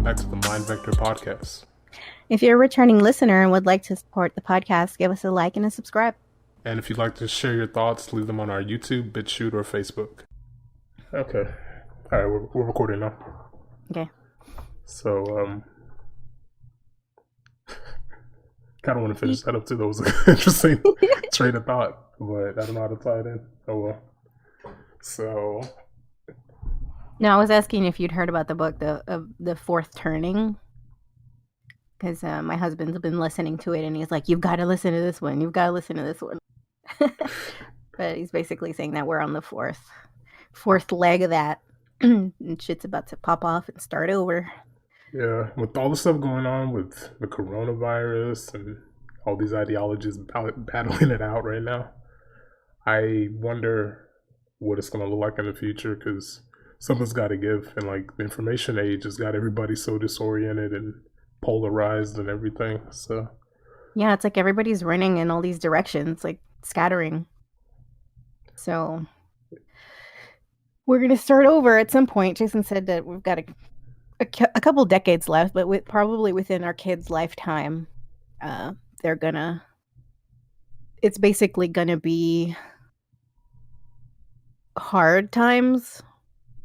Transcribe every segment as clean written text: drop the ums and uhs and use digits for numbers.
back to the Mind Vector podcast. If you're a returning listener and would like to support the podcast, give us a like and a subscribe. And if you'd like to share your thoughts, leave them on our YouTube, BitChute, or Facebook. Okay. All right, we're recording now. Okay. So, kind of want to finish that up too. That was an interesting train of thought, but I don't know how to tie it in. Oh well. So. No, I was asking if you'd heard about the book, the Fourth Turning, because my husband's been listening to it, and he's like, "You've got to listen to this one. You've got to listen to this one." But he's basically saying that we're on the fourth leg of that, and shit's about to pop off and start over. Yeah, with all the stuff going on with the coronavirus and all these ideologies battling it out right now, I wonder what it's going to look like in the future, because something's got to give. And like the information age has got everybody so disoriented and polarized and everything. So yeah, it's like everybody's running in all these directions, like scattering. So we're going to start over at some point. Jason said that we've got a couple decades left, but probably within our kids' lifetime, it's basically gonna be hard times,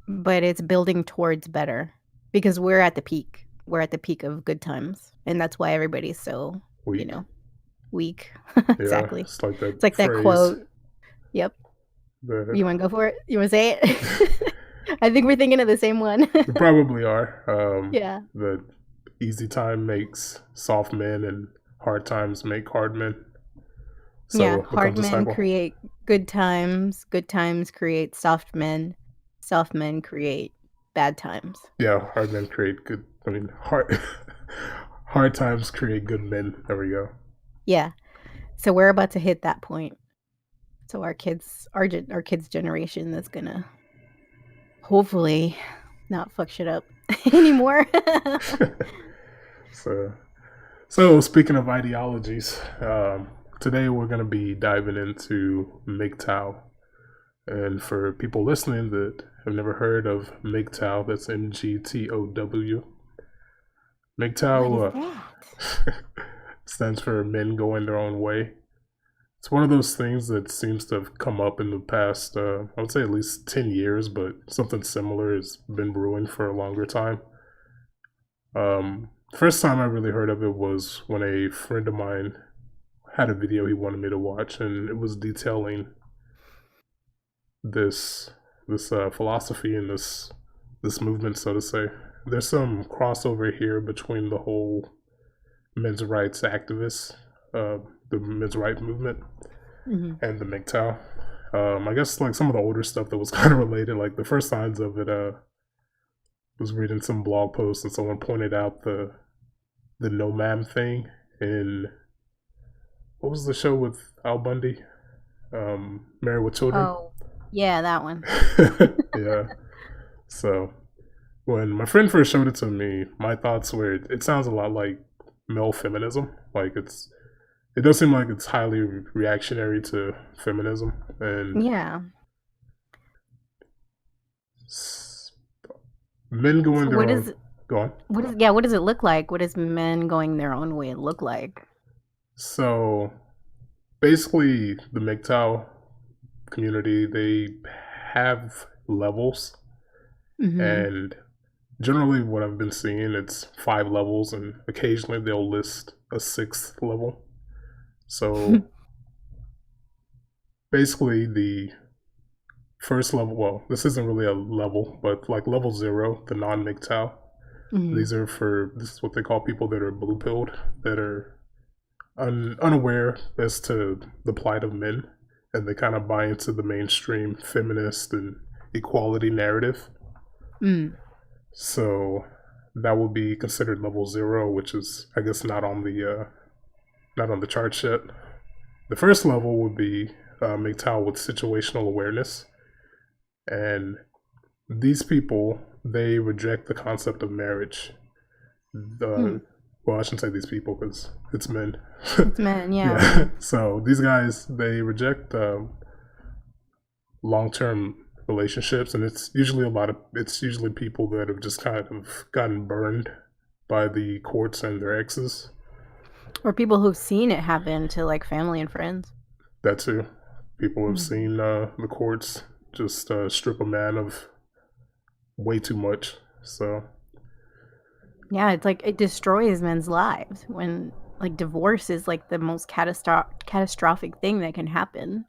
but it's building towards better, because we're at the peak. We're at the peak of good times, and that's why everybody's so weak. Weak. Yeah, Exactly. It's like that. It's like that quote. Yep. You want to go for it? You want to say it? I think we're thinking of the same one. We probably are. Yeah. The easy time makes soft men, and hard times make hard men. So yeah, hard men create good times. Good times create soft men. Soft men create bad times. Yeah, hard men create good. I mean, hard times create good men. There we go. Yeah. So we're about to hit that point. So our kids' generation is gonna hopefully not fuck shit up anymore. So speaking of ideologies, today we're going to be diving into MGTOW. And for people listening that have never heard of MGTOW, that's MGTOW. MGTOW stands for Men Going Their Own Way. It's one of those things that seems to have come up in the past, I would say at least 10 years, but something similar has been brewing for a longer time. First time I really heard of it was when a friend of mine had a video he wanted me to watch, and it was detailing this philosophy and this movement, so to say. There's some crossover here between the whole men's rights activists, the men's rights movement, and the MGTOW. I guess like some of the older stuff that was kind of related, like the first signs of it, was reading some blog posts and someone pointed out the no ma'am thing in, what was the show with Al Bundy? Married with Children? Oh, yeah, that one. Yeah. So when my friend first showed it to me, my thoughts were, it sounds a lot like male feminism. Like it does seem like it's highly reactionary to feminism. And yeah. Men going their own. Go on. What does it look like? What does men going their own way look like? So basically, the MGTOW community, they have levels, and generally what I've been seeing, it's 5 levels, and occasionally they'll list a 6th level. So basically the first level, well, this isn't really a level, but like level 0, the non-MGTOW, this is what they call people that are blue-pilled, that are unaware as to the plight of men, and they kind of buy into the mainstream feminist and equality narrative. So that would be considered level 0, which is, I guess, not on the charts yet. The first level would be MGTOW with situational awareness, and these people, they reject the concept of marriage. Well, I shouldn't say these people because it's men. It's men, yeah. So these guys, they reject long-term relationships, and it's usually people that have just kind of gotten burned by the courts and their exes. Or people who've seen it happen to like family and friends. That too. People have seen the courts just strip a man of way too much. So yeah, it's like it destroys men's lives when like divorce is like the most catastrophic thing that can happen.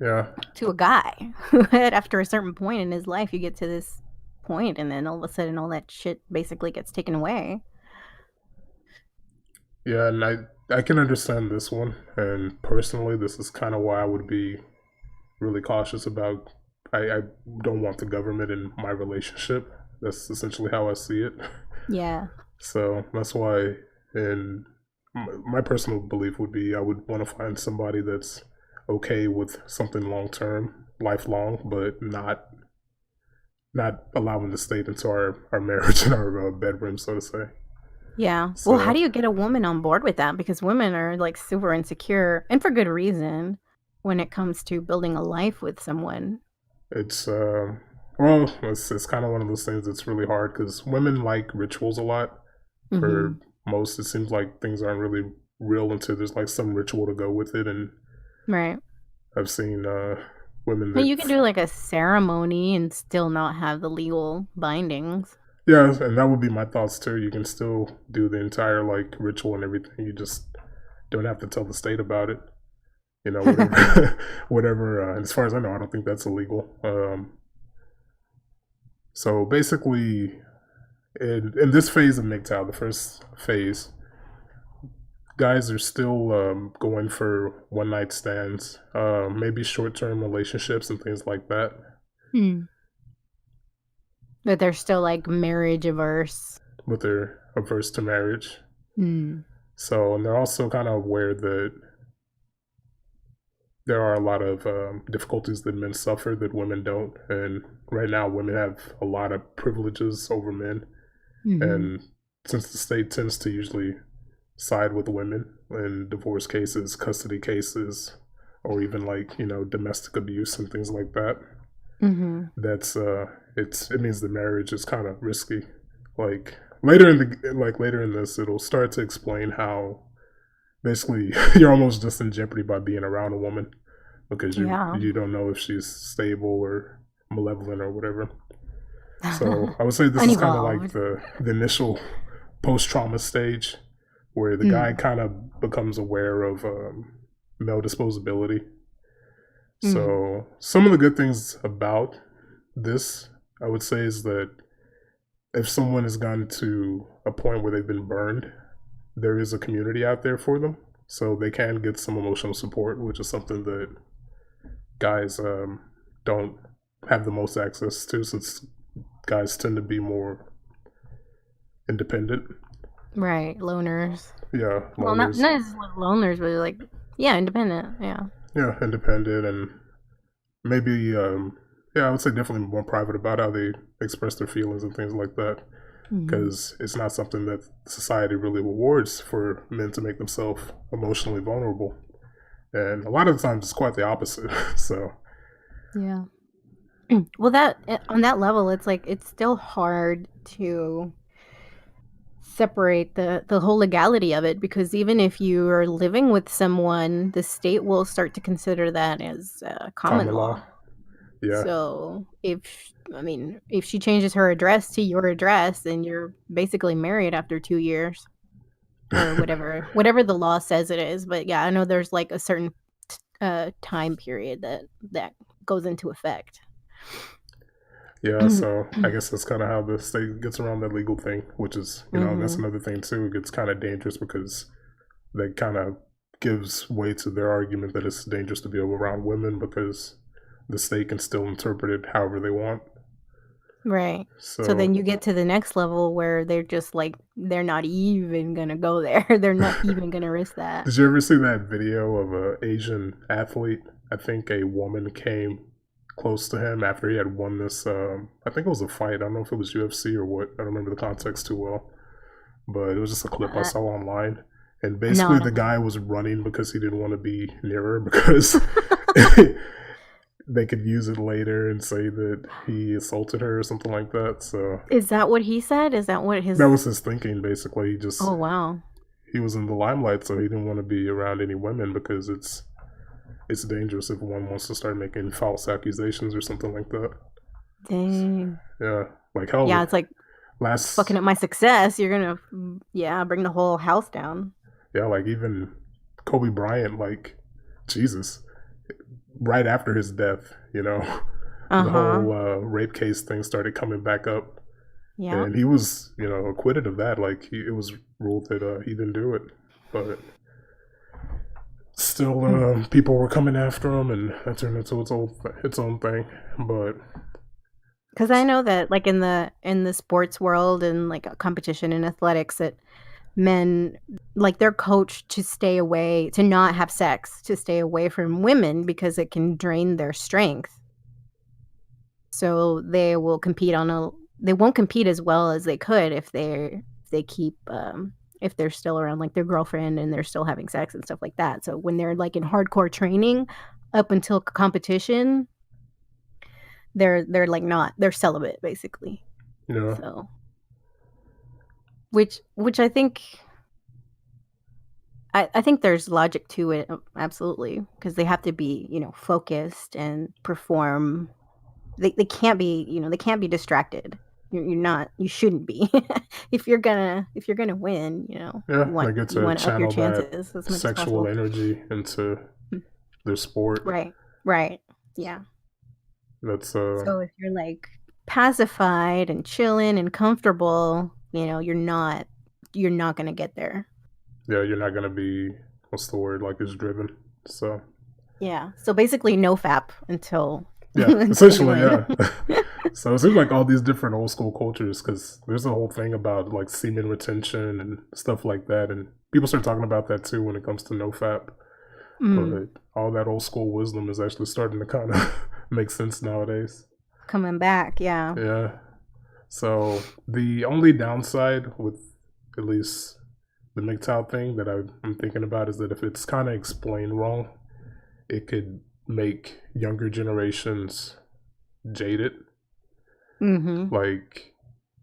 Yeah. To a guy who after a certain point in his life, you get to this point and then all of a sudden all that shit basically gets taken away. Yeah, and I can understand this one, and personally, this is kind of why I would be really cautious about. I don't want the government in my relationship. That's essentially how I see it. Yeah. So that's why, and my personal belief would be I would want to find somebody that's okay with something long term, lifelong, but not allowing the state into our marriage and our bedroom, so to say. Yeah. Well, how So do you get a woman on board with that? Because women are like super insecure and for good reason when it comes to building a life with someone. it's well, it's kind of one of those things that's really hard because women like rituals a lot. For Mm-hmm. most, it seems like things aren't really real until there's like some ritual to go with it, and Right. I've seen women But you can that do like a ceremony and still not have the legal bindings. yeah, and that would be my thoughts too. You can still do the entire like ritual and everything. You just don't have to tell the state about it. You know, whatever, whatever. As far as I know, I don't think that's illegal. So basically, in this phase of MGTOW, the first phase, guys are still going for one night stands, maybe short term relationships and things like that. Hmm. But they're still like marriage averse. But they're averse to marriage. Hmm. So, and they're also kind of aware that there are a lot of difficulties that men suffer that women don't. And right now, women have a lot of privileges over men. Mm-hmm. And since the state tends to usually side with women in divorce cases, custody cases, or even like, you know, domestic abuse and things like that, Mm-hmm. that's it means the marriage is kind of risky. Like later in this, it'll start to explain how basically you're almost just in jeopardy by being around a woman because Yeah. you don't know if she's stable or malevolent or whatever. So I would say this is kind of like Unevolved. the initial post trauma stage where the guy Mm. kind of becomes aware of male disposability. Mm. So some of the good things about this, I would say, is that if someone has gotten to a point where they've been burned, there is a community out there for them, so they can get some emotional support, which is something that guys don't have the most access to, since guys tend to be more independent. Right. Loners. Yeah, Well, not loners. not as loners, but like yeah, independent. Yeah. Yeah, independent and maybe yeah, I would say definitely more private about how they express their feelings and things like that, Mm-hmm. because it's not something that society really rewards for men to make themselves emotionally vulnerable, and a lot of the times it's quite the opposite. So Yeah. Well, that on that level, it's like it's still hard to separate the whole legality of it because even if you are living with someone, the state will start to consider that as common common law, law. yeah. So if she changes her address to your address, then you're basically married after 2 years or whatever the law says it is. But yeah, I know there's like a certain time period that goes into effect. Yeah, so I guess that's kind of how the state gets around that legal thing, which is, you know, that's Mm-hmm. another thing too. It gets kind of dangerous because that kind of gives way to their argument that it's dangerous to be around women because the state can still interpret it however they want. Right. So So, then you get to the next level where they're just like they're not even gonna go there. They're not even gonna risk that. did you ever see that video of a Asian athlete? I think a woman came close to him after he had won this. I think it was a fight. I don't know if it was UFC or what. I don't remember the context too well, but it was just a clip I Uh, saw online. And no, basically, I the don't. guy was running because he didn't want to be near her because they could use it later and say that he assaulted her or something like that. So Is that what he said? Is that what that his? was his thinking basically. Oh wow, He was in the limelight, so he didn't want to be around any women because it's dangerous if one wants to start making false accusations or something like that. dang. Yeah, like hell. Yeah, it's like Last fucking up my success. You're gonna, yeah, bring the whole house down. Yeah, like even Kobe Bryant, like Jesus, right after his death, Uh the huh. whole rape case thing started coming back up, Yeah. and he was, acquitted of that. Like it was ruled that he didn't do it, but still, people were coming after him, and that turned into its own thing. But Because I know that, like in the sports world and like a competition in athletics, that men, like, they're coached to stay away, to not have sex, to stay away from women because it can drain their strength. So they will compete on a they won't compete as well as they could if they keep if they're still around like their girlfriend and they're still having sex and stuff like that. So when they're like in hardcore training up until competition, they're like not they're celibate basically. you know, So which I think there's logic to it, absolutely, because they have to be, focused and perform. They can't be, they can't be distracted. You're not, you shouldn't be. If you're gonna win, yeah, they get you to want to up your channel that chances as much as sexual possible. energy into their sport. Right, right, yeah. That's So if you're like pacified and chilling and comfortable, you're not gonna get there. yeah, you're not gonna be what's the word, like it's driven. So Yeah. So basically, no fap until yeah, until you essentially, win. yeah. So it seems like all these different old school cultures, because there's a whole thing about like semen retention and stuff like that, and people start talking about that too when it comes to nofap. Mm, But all that old school wisdom is actually starting to kind of make sense nowadays. coming back, yeah. Yeah. So the only downside with at least the MGTOW thing that I'm thinking about is that if it's kind of explained wrong, it could make younger generations jaded. Mm-hmm. Like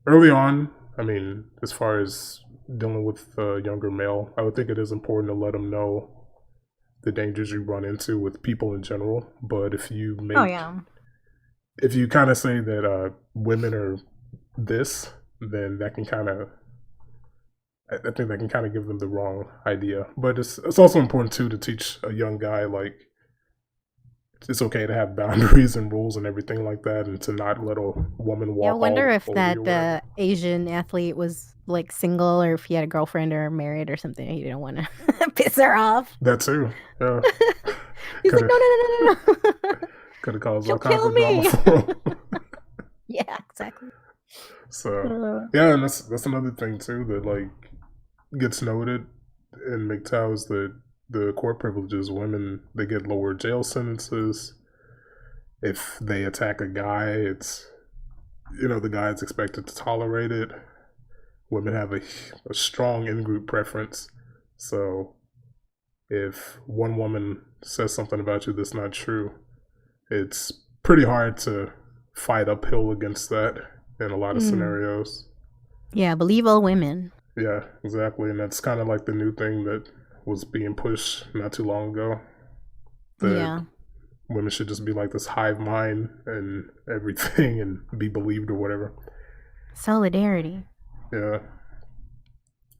early on, I mean, as far as dealing with a younger male, I would think it is important to let them know the dangers you run into with people in general. But Oh yeah. if you kind of say that women are this, then that can kind of, I think that can kind of give them the wrong idea. But it's also important too to teach a young guy like it's okay to have boundaries and rules and everything like that, and to not let a woman Yeah, I walk wonder all if over you that or whatever. Asian athlete was like single or if he had a girlfriend or married or something. He didn't want to piss her off. That too, yeah. He's Could like, have no, no, no, no, no, no. could have caused She'll all kinds kill of drama me. for him. Yeah, exactly. So Uh, yeah, and that's another thing too that like gets noted in MGTOW is that the court privileges, women they get lower jail sentences. If they attack a guy, it's the guy is expected to tolerate it. Women have a strong in-group preference, so if one woman says something about you that's not true, it's pretty hard to fight uphill against that in a lot of mm. scenarios. Yeah, believe all women. Yeah, exactly. And that's kind of like the new thing that was being pushed not too long ago, that Yeah. women should just be like this hive mind and everything and be believed or whatever. Solidarity. Yeah,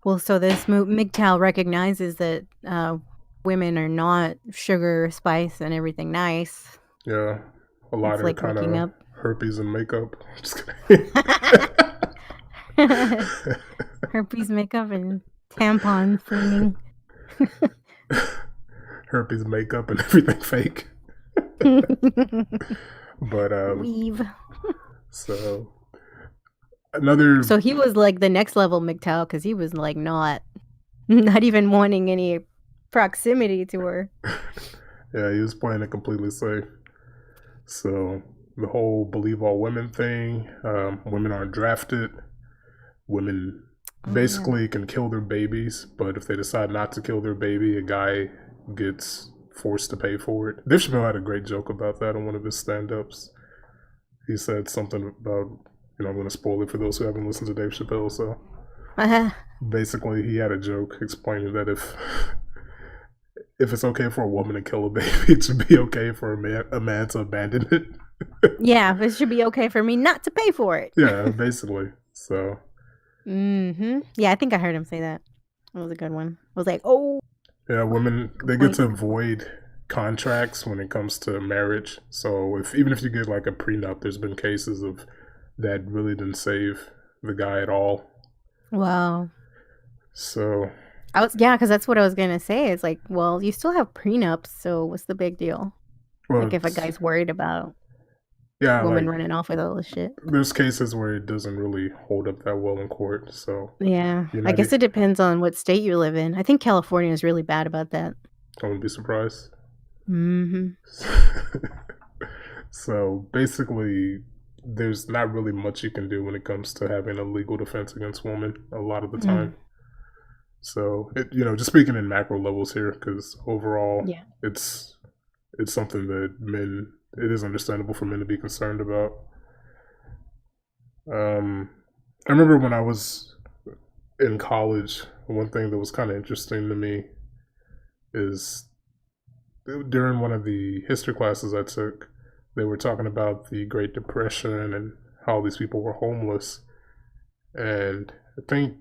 Well, so this MGTOW recognizes that women are not sugar, spice, and everything nice. yeah. A lot It's of like kind looking of up herpes and makeup. Just kidding. herpes makeup and tampon flaming. Herpes makeup and everything fake. But Weave. so another So he was like the next level MGTOW because he was like not even wanting any proximity to her. yeah, he was playing it completely safe. So the whole believe all women thing, women aren't drafted. Women Oh yeah. basically can kill their babies, but if they decide not to kill their baby, a guy gets forced to pay for it. Dave Chappelle had a great joke about that on one of his stand-ups. He said something about, I'm going to spoil it for those who haven't listened to Dave Chappelle. So basically, he had a joke explaining that if it's okay for a woman to kill a baby, it should be okay for a man to abandon it. Yeah, it should be okay for me not to pay for it. Yeah, basically. So. Yeah, I think I heard him say that. That was a good one. I was like, oh. Yeah, women, they get to avoid contracts when it comes to marriage. So even if you get like a prenup, there's been cases of that really didn't save the guy at all. Wow. So because that's what I was gonna say. It's like, well, you still have prenups, so what's the big deal? Well, like if a guy's worried about women running off with all this shit. There's cases where it doesn't really hold up that well in court. So yeah, I guess it depends on what state you live in. I think California is really bad about that. I wouldn't be surprised. Mm-hmm. So basically, there's not really much you can do when it comes to having a legal defense against women a lot of the time. So just speaking in macro levels here, because overall, it's something that it is understandable for men to be concerned about. I remember when I was in college, one thing that was kind of interesting to me is during one of the history classes I took, they were talking about the Great Depression and how these people were homeless. And I think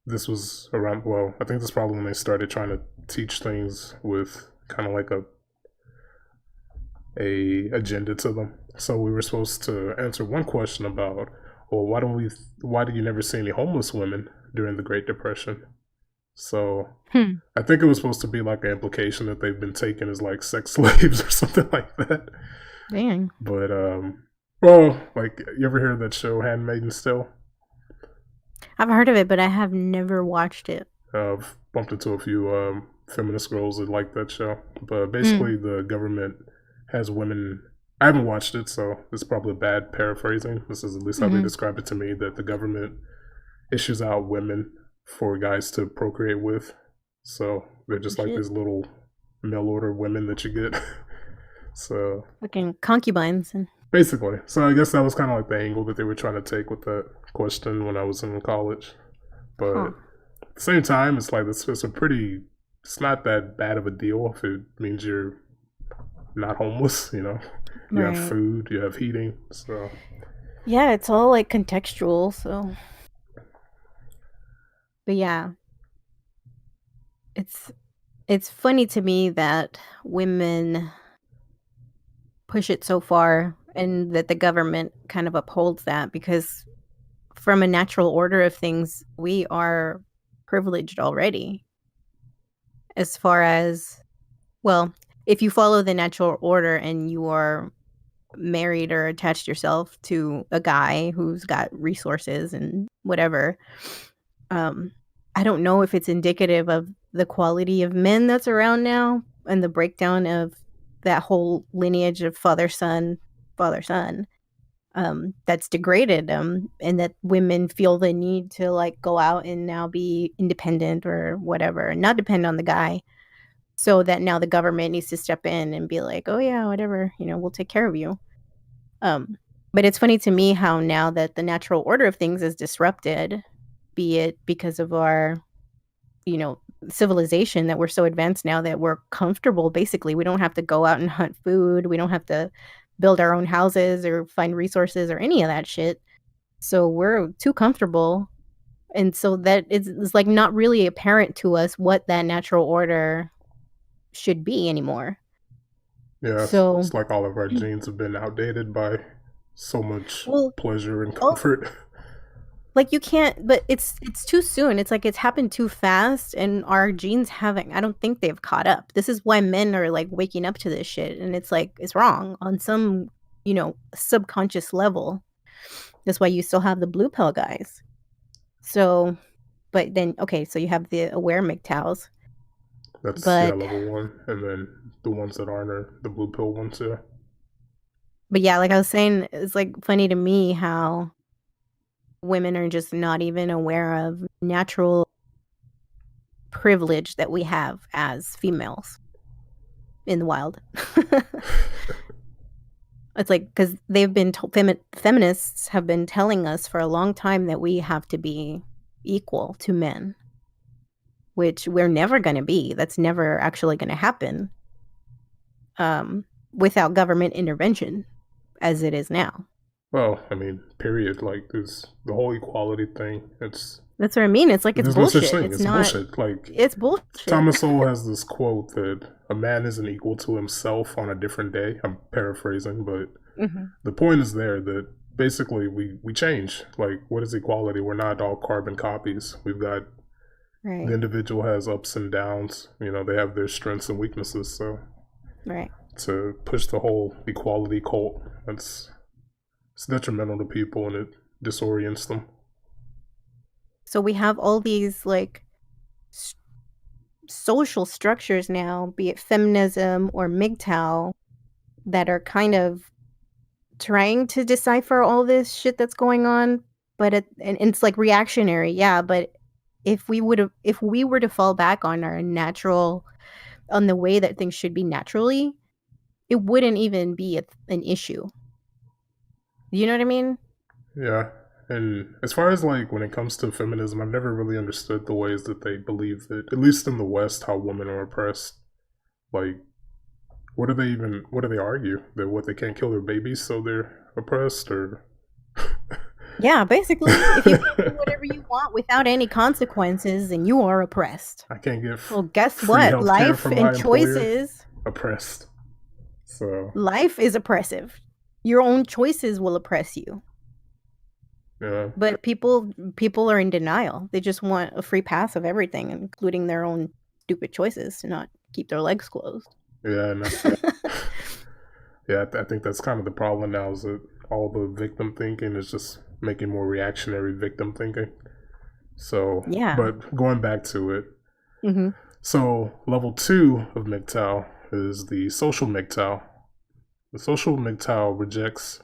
this was around, I think this is probably when they started trying to teach things with kind of like a agenda to them. So we were supposed to answer one question about, well, why do you never see any homeless women during the Great Depression? So I think it was supposed to be like an implication that they've been taken as like sex slaves or something like that. Dang. But like, you ever hear of that show Handmaid's Tale? I've heard of it, but I have never watched it. I've bumped into a few feminist girls that like that show. But basically, the government has women. I haven't watched it, so it's probably a bad paraphrasing. This is at least how they describe it to me, that the government issues out women for guys to procreate with. So they're just like these little mail order women that you get. So looking concubines. Basically. So I guess that was kind of like the angle that they were trying to take with that question when I was in college. But at the same time, it's like it's not that bad of a deal if it means you're not homeless, you have food, you have heating. So yeah, it's all like contextual. So, but yeah, it's funny to me that women push it so far and that the government kind of upholds that, because from a natural order of things, we are privileged already. As far as, well, if you follow the natural order and you are married or attached yourself to a guy who's got resources and whatever, I don't know if it's indicative of the quality of men that's around now and the breakdown of that whole lineage of father-son, that's degraded them, and that women feel the need to like go out and now be independent or whatever, and not depend on the guy. So that now the government needs to step in and be like, oh yeah, whatever, we'll take care of you. But it's funny to me how now that the natural order of things is disrupted, be it because of our, civilization, that we're so advanced now that we're comfortable. Basically, we don't have to go out and hunt food. We don't have to build our own houses or find resources or any of that shit. So we're too comfortable. And so that it's like not really apparent to us what that natural order should be anymore. Yeah, so it's like all of our genes have been outdated by so much pleasure and comfort. Like you can't, but it's too soon. It's like it's happened too fast, and our genes I don't think they've caught up. This is why men are like waking up to this shit, and it's like it's wrong on some, subconscious level. That's why you still have the blue pill guys. So, but then so you have the aware MGTOWs. That's level 1, and then the ones that aren't are the blue pill ones too. But yeah, like I was saying, it's like funny to me how women are just not even aware of natural privilege that we have as females. in the wild. It's like, because they've been feminists have been telling us for a long time that we have to be equal to men, which we're never going to be. That's never actually going to happen without government intervention as it is now. Well, I mean, period. Like, there's the whole equality thing. It's That's what I mean. It's like, it's there's bullshit. no such thing. It's It's not. bullshit. Like, It's bullshit. Thomas Sowell has this quote that a man isn't equal to himself on a different day. I'm paraphrasing, but the point is there that basically we change. Like, what is equality? We're not all carbon copies. We've got Right. the individual has ups and downs. You know, they have their strengths and weaknesses. So, Right. to push the whole equality cult, it's detrimental to people and it disorients them. So we have all these like social structures now, be it feminism or MGTOW, that are kind of trying to decipher all this shit that's going on, but and it's like reactionary, yeah. But if we were to fall back on our natural, on the way that things should be naturally, it wouldn't even be an issue. You know what I mean? Yeah. And as far as like when it comes to feminism, I've never really understood the ways that they believe that, at least in the West, how women are oppressed. Like, what do they argue? That what, they can't kill their babies, so they're oppressed? Or yeah, basically, if you can do whatever you want without any consequences, then you are oppressed. I can't get well, guess what? Life and choices. Oppressed. So life is oppressive. Your own choices will oppress you. Yeah. But people are in denial. They just want a free pass of everything, including their own stupid choices to not keep their legs closed. Yeah, and yeah, I think that's kind of the problem now, is that all the victim thinking is just making more reactionary victim thinking. So, yeah. But going back to it, mm-hmm. So level 2 of MGTOW is the social MGTOW. The social MGTOW rejects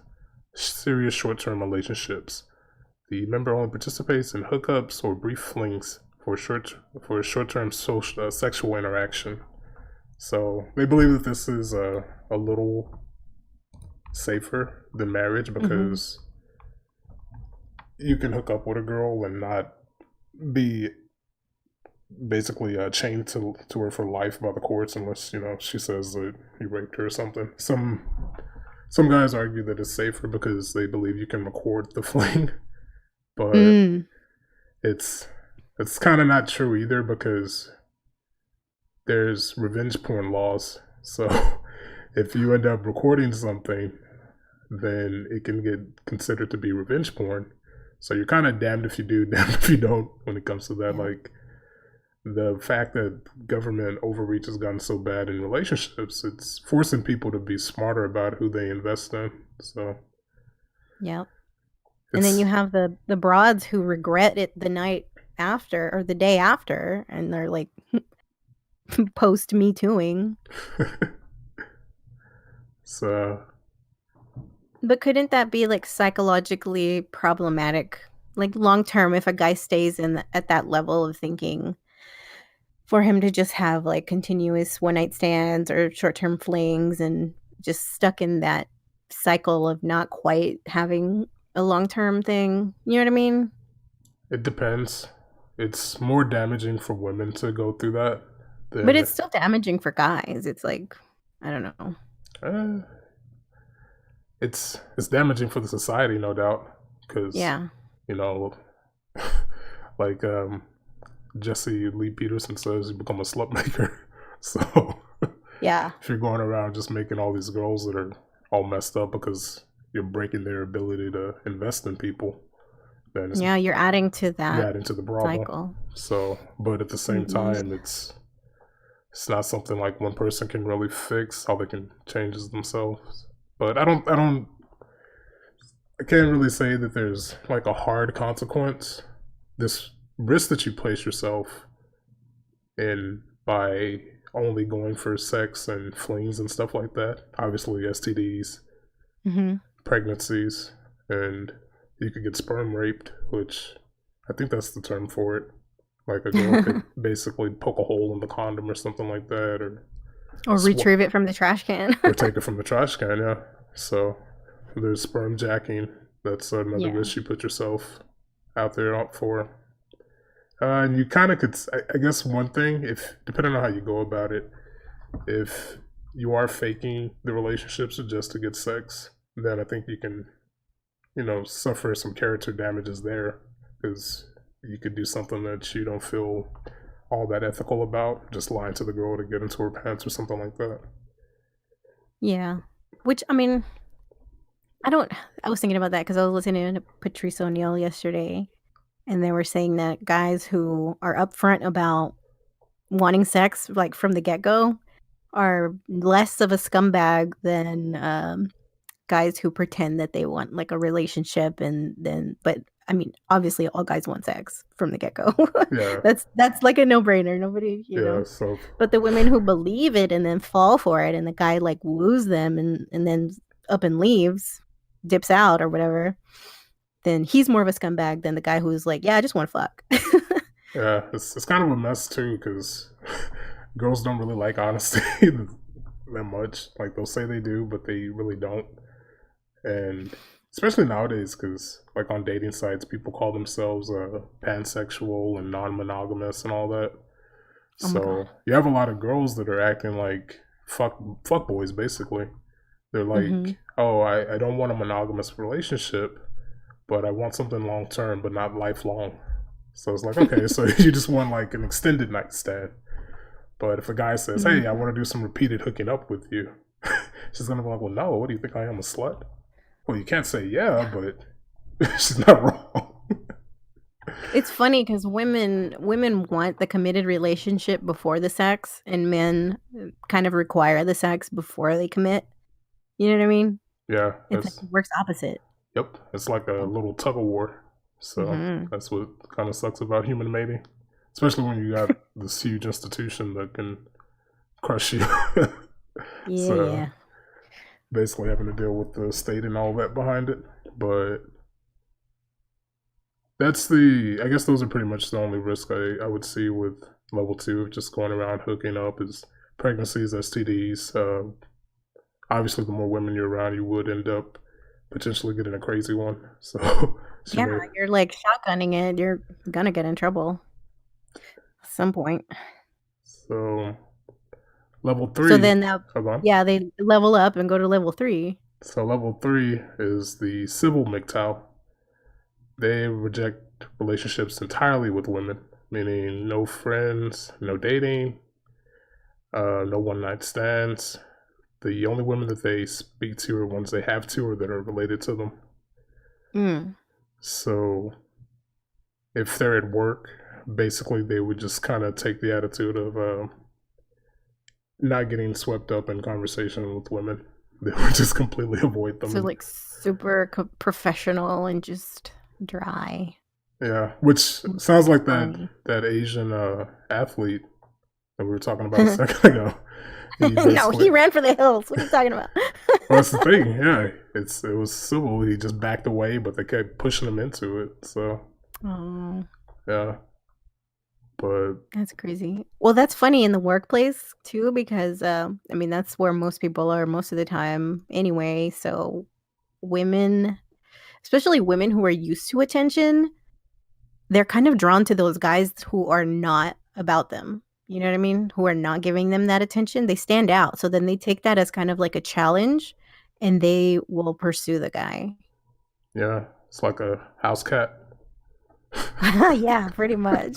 serious short-term relationships. The member only participates in hookups or brief flings for a short-term sexual interaction. So they believe that this is a little safer than marriage, because you can hook up with a girl and not be basically chained to her for life by the courts, unless, you know, she says that you raped her or something. Some guys argue that it's safer because they believe you can record the fling, but it's kind of not true either, because there's revenge porn laws. So if you end up recording something, then it can get considered to be revenge porn. So you're kind of damned if you do, damned if you don't when it comes to that. Like, the fact that government overreach has gotten so bad in relationships, it's forcing people to be smarter about who they invest in. So, yep. And then you have the broads who regret it the night after or the day after, and they're like post Me Tooing. So, but couldn't that be like psychologically problematic, like long term, if a guy stays at that level of thinking, for him to just have like continuous one night stands or short term flings and just stuck in that cycle of not quite having a long term thing? You know what I mean? It depends. It's more damaging for women to go through that. But it's still damaging for guys. It's like, I don't know. It's damaging for the society, no doubt. Because, you know, like Jesse Lee Peterson says, you become a slut maker. So, yeah, if you're going around just making all these girls that are all messed up because you're breaking their ability to invest in people, then you're adding to that. You're adding to the problem. Cycle. So, but at the same time, it's not something like one person can really fix. All they can change is themselves. But I can't really say that there's like a hard consequence. This risk that you place yourself in by only going for sex and flings and stuff like that. Obviously, STDs, pregnancies, and you could get sperm raped, which I think that's the term for it. Like, a girl could basically poke a hole in the condom or something like that, or Or retrieve it from the trash can. or take it from the trash can. Yeah. So there's sperm jacking. That's another Yeah. risk you put yourself out there up for. And you kind of could, I guess, one thing, if depending on how you go about it, if you are faking the relationships just to get sex, then I think you can, suffer some character damages there because you could do something that you don't feel all that ethical about, just lying to the girl to get into her pants or something like that. Yeah. Which, I mean, I was thinking about that because I was listening to Patrice O'Neill yesterday, and they were saying that guys who are upfront about wanting sex, like from the get go, are less of a scumbag than guys who pretend that they want like a relationship but I mean, obviously all guys want sex from the get-go. Yeah. That's like a no-brainer. Nobody, Yeah. So. But the women who believe it and then fall for it and the guy like woos them and then up and leaves, dips out or whatever, then he's more of a scumbag than the guy who's like, yeah, I just want to fuck. Yeah, it's kind of a mess too because girls don't really like honesty that much. Like they'll say they do, but they really don't. And especially nowadays, because like on dating sites, people call themselves pansexual and non-monogamous and all that. Oh So you have a lot of girls that are acting like fuck boys, basically. They're like, oh, I don't want a monogamous relationship, but I want something long term, but not lifelong. So it's like, okay, so you just want like an extended nightstand. But if a guy says, hey, I want to do some repeated hooking up with you, she's going to be like, well, no, what do you think I am, a slut? Well, you can't say yeah, but she's not wrong. It's funny because women want the committed relationship before the sex, and men kind of require the sex before they commit. You know what I mean? Yeah. It's like it works opposite. Yep. It's like a little tug of war. So that's what kind of sucks about human mating. Especially when you got this huge institution that can crush you. Yeah. Basically having to deal with the state and all that behind it. But I guess those are pretty much the only risk I would see with level 2, just going around hooking up, is pregnancies, STDs. Obviously, the more women you're around, you would end up potentially getting a crazy one. So yeah, you're like shotgunning it. You're gonna get in trouble at some point. So level 3. So then they level up and go to level 3. So level 3 is the civil MGTOW. They reject relationships entirely with women, meaning no friends, no dating, no one-night stands. The only women that they speak to are ones they have to or that are related to them. So if they're at work, basically they would just kind of take the attitude of not getting swept up in conversation with women. They would just completely avoid them. So like super professional and just dry. Yeah, which sounds like that Asian athlete that we were talking about a second ago. No, he ran for the hills. What are you talking about? Well, that's the thing. Yeah, it was civil. He just backed away, but they kept pushing him into it. So, yeah, but that's crazy. Well, that's funny in the workplace too, because I mean that's where most people are most of the time anyway. So women, especially women who are used to attention, they're kind of drawn to those guys who are not about them. You know what I mean? Who are not giving them that attention. They stand out. So then they take that as kind of like a challenge and they will pursue the guy. Yeah, it's like a house cat. Yeah, pretty much.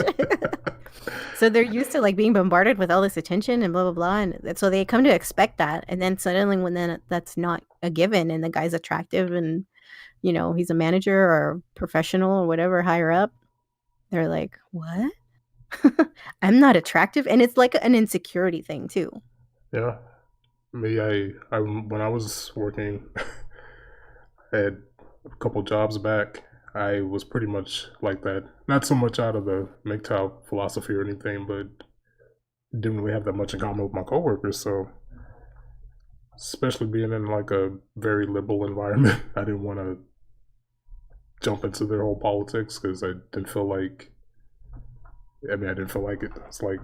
So they're used to like being bombarded with all this attention and blah, blah, blah. And so they come to expect that. And then suddenly when that's not a given and the guy's attractive and, he's a manager or professional or whatever, higher up, they're like, what? I'm not attractive. And it's like an insecurity thing too. Yeah. Me, I when I was working, I had a couple jobs back. I was pretty much like that. Not so much out of the MGTOW philosophy or anything, but didn't really have that much in common with my coworkers. So, especially being in like a very liberal environment, I didn't want to jump into their whole politics because I didn't feel like it. It's like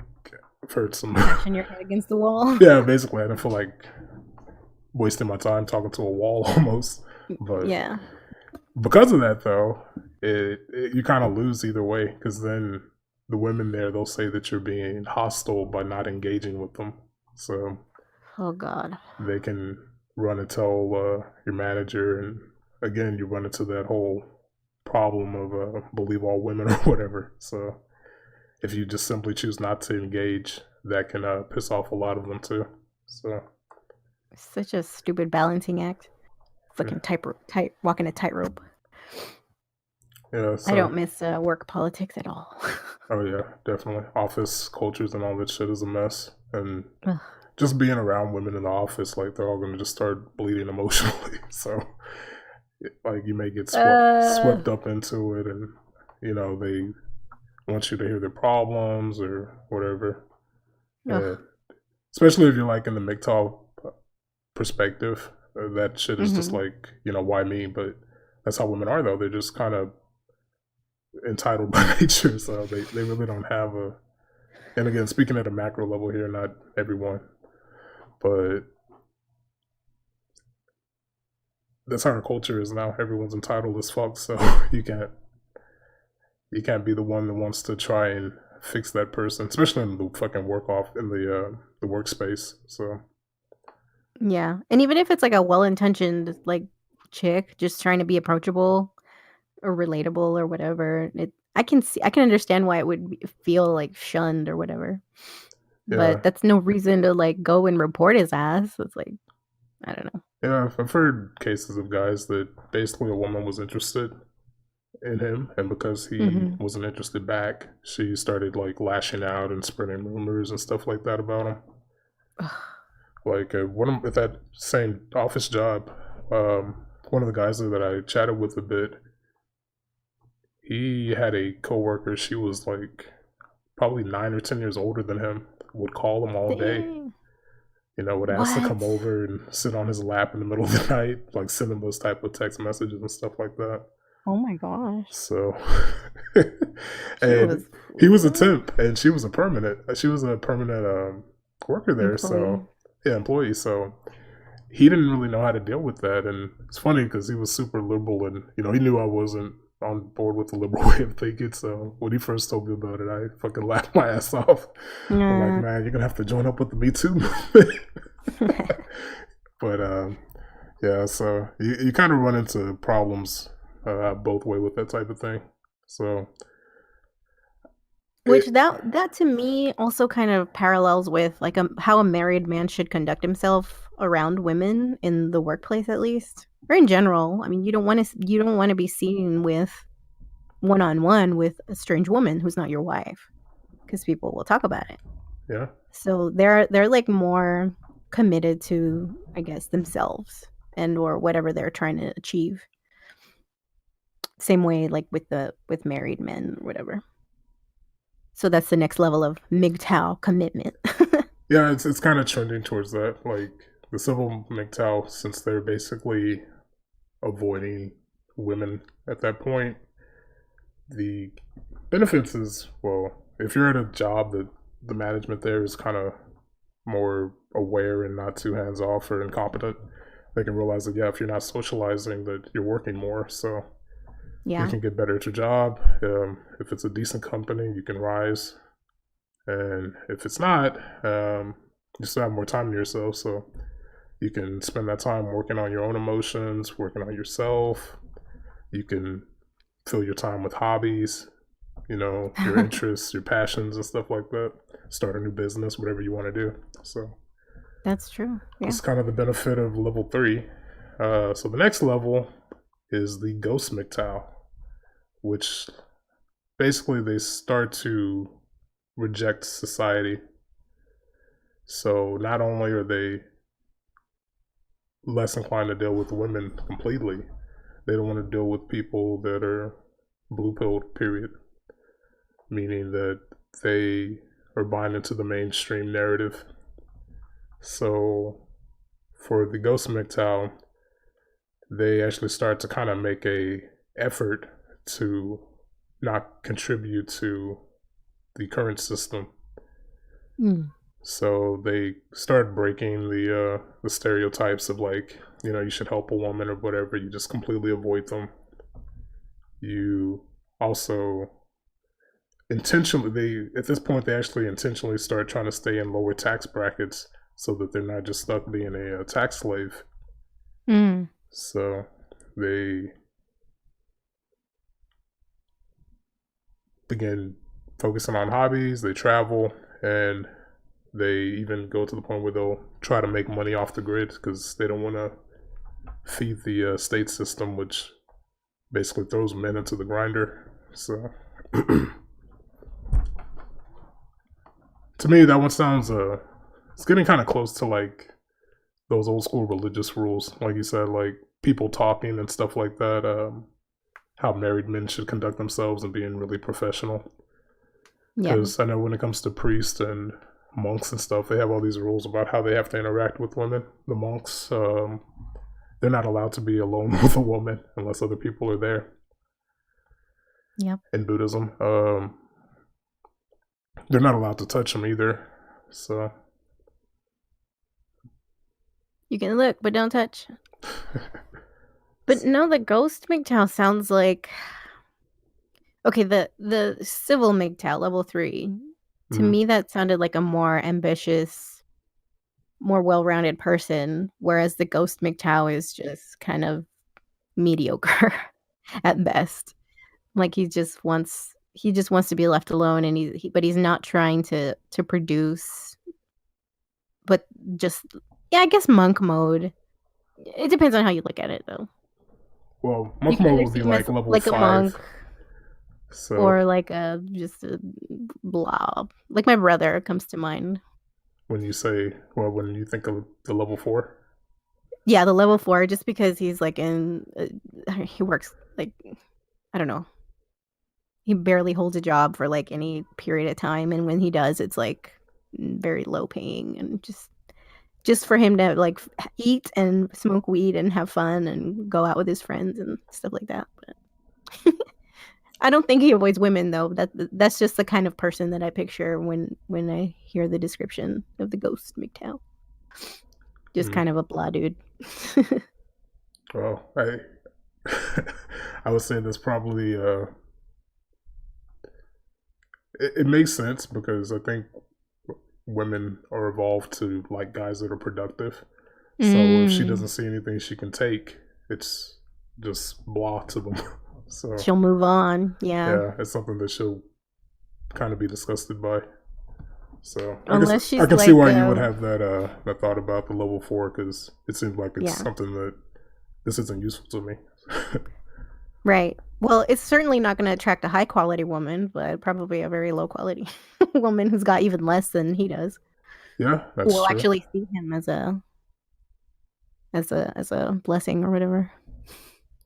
I've heard some. Bashing your head against the wall. Yeah, basically, I don't feel like wasting my time talking to a wall almost. But Yeah. because of that, though, you kind of lose either way because then the women there they'll say that you're being hostile by not engaging with them. So Oh God. they can run and tell your manager, and again, you run into that whole problem of believe all women or whatever. So if you just simply choose not to engage, that can piss off a lot of them too. So Such a stupid balancing act. yeah, Fucking tight walking a tightrope. yeah. I So don't miss work politics at all. oh yeah, definitely. Office cultures and all that shit is a mess, and Ugh. just being around women in the office, like they're all gonna just start bleeding emotionally. So like you may get swept up into it, and you know they want you to hear their problems or whatever. Yeah, Ugh. especially if you're like in the MGTOW perspective, that shit is just Mm-hmm. like why me? But that's how women are though. They're just kind of entitled by nature, so they really don't have a. And again, speaking at a macro level here, not everyone, but that's how our culture is now. Everyone's entitled as fuck, so you can't be the one that wants to try and fix that person, especially in the fucking the workspace. So Yeah. And even if it's like a well-intentioned like chick just trying to be approachable or relatable or whatever, I can understand why it would feel like shunned or whatever. yeah, But that's no reason to like go and report his ass. It's like I don't know. yeah, I've heard cases of guys that basically a woman was interested in him, and because he Mm-hmm. wasn't interested back, she started like lashing out and spreading rumors and stuff like that about him. Like at that same office job, one of the guys that I chatted with a bit, he had a coworker. She was like probably 9 or 10 years older than him. Would call him all day. Dang. Would ask to What? come over and sit on his lap in the middle of the night, like send him those type of text messages and stuff like that. Oh my gosh. So, He and was he was a temp, and she was a permanent. She was a permanent worker there. employee. So, yeah, employee. So he didn't really know how to deal with that, and it's funny because he was super liberal, and he knew I wasn't on board with the liberal way of thinking. So when he first told me about it, I fucking laughed my ass off. I'm like, man, you're gonna have to join up with the Me Too movement. But yeah, so you kind of run into problems both way with that type of thing. So Which that to me also kind of parallels with like how a married man should conduct himself around women in the workplace, at least, or in general. I mean, you don't want to be seen with one-on-one with a strange woman who's not your wife, because people will talk about it. yeah, So they're like more committed to, I guess, themselves and or whatever they're trying to achieve. Same way like with married men or whatever. So that's the next level of MGTOW commitment. yeah, it's kind of trending towards that. Like the civil MGTOW, since they're basically avoiding women at that point, the benefits is, well, if you're at a job that the management there is kind of more aware and not too hands off or incompetent, they can realize that if you're not socializing, that you're working more, so you Yeah. can get better at your job. If it's a decent company, you can rise, and if it's not, you still have more time to yourself, so you can spend that time working on your own emotions, working on yourself. You can fill your time with hobbies, your interests, your passions, and stuff like that. Start a new business, whatever you want to do. So That's true. Yeah. it's kind of the benefit of level 3. So the next level is the ghost MGTOW, which basically they start to reject society. So not only are they less inclined to deal with women completely, they don't want to deal with people that are blue pilled, period. Meaning that they are buying into the mainstream narrative. So for the Ghost MGTOW, they actually start to kind of make a effort to not contribute to the current system. Mm. So they start breaking the stereotypes of like, you know, you should help a woman or whatever. You just completely avoid them. You also intentionally, they at this point they actually intentionally start trying to stay in lower tax brackets so that they're not just stuck being a tax slave. Mm. So they begin focusing on hobbies, they travel, and they even go to the point where they'll try to make money off the grid because they don't want to feed the state system, which basically throws men into the grinder. So to me, that one sounds it's getting kind of close to like those old school religious rules, like you said, like people talking and stuff like that. How married men should conduct themselves and being really professional. Yeah. Because I know when it comes to priests and monks and stuff, they have all these rules about how they have to interact with women. The monks, they're not allowed to be alone with a woman unless other people are there. Yep. In Buddhism, they're not allowed to touch them either. So You can look, but don't touch. But no, the ghost MGTOW sounds like okay. The civil MGTOW level 3 to me that sounded like a more ambitious, more well-rounded person, whereas the ghost MGTOW is just kind of mediocre at best. Like he just wants to be left alone, and but he's not trying to produce, but just yeah, I guess monk mode. It depends on how you look at it, though. well, You monk can mode either would see be him as like level like a 5. monk So or like a just a blob. Like my brother comes to mind. when you say, well, when you think of the level 4, Yeah, the level 4, just because he's like he works like I don't know. He barely holds a job for like any period of time, and when he does, it's like very low paying, and just for him to like eat and smoke weed and have fun and go out with his friends and stuff like that. But I don't think he avoids women though. That's just the kind of person that I picture when I hear the description of the ghost MGTOW. Just kind of a blah dude. well, I would say that's probably it makes sense because I think women are evolved to like guys that are productive. So if she doesn't see anything she can take, it's just blah to them. So She'll move on. Yeah. it's something that she'll kind of be disgusted by. So Unless I she's can see like why you would have that thought about the level 4 because it seems like it's yeah. something that this isn't useful to me. Right. Well, it's certainly not going to attract a high quality woman, but probably a very low quality woman who's got even less than he does. Yeah, that's Will true. actually see him as a blessing or whatever.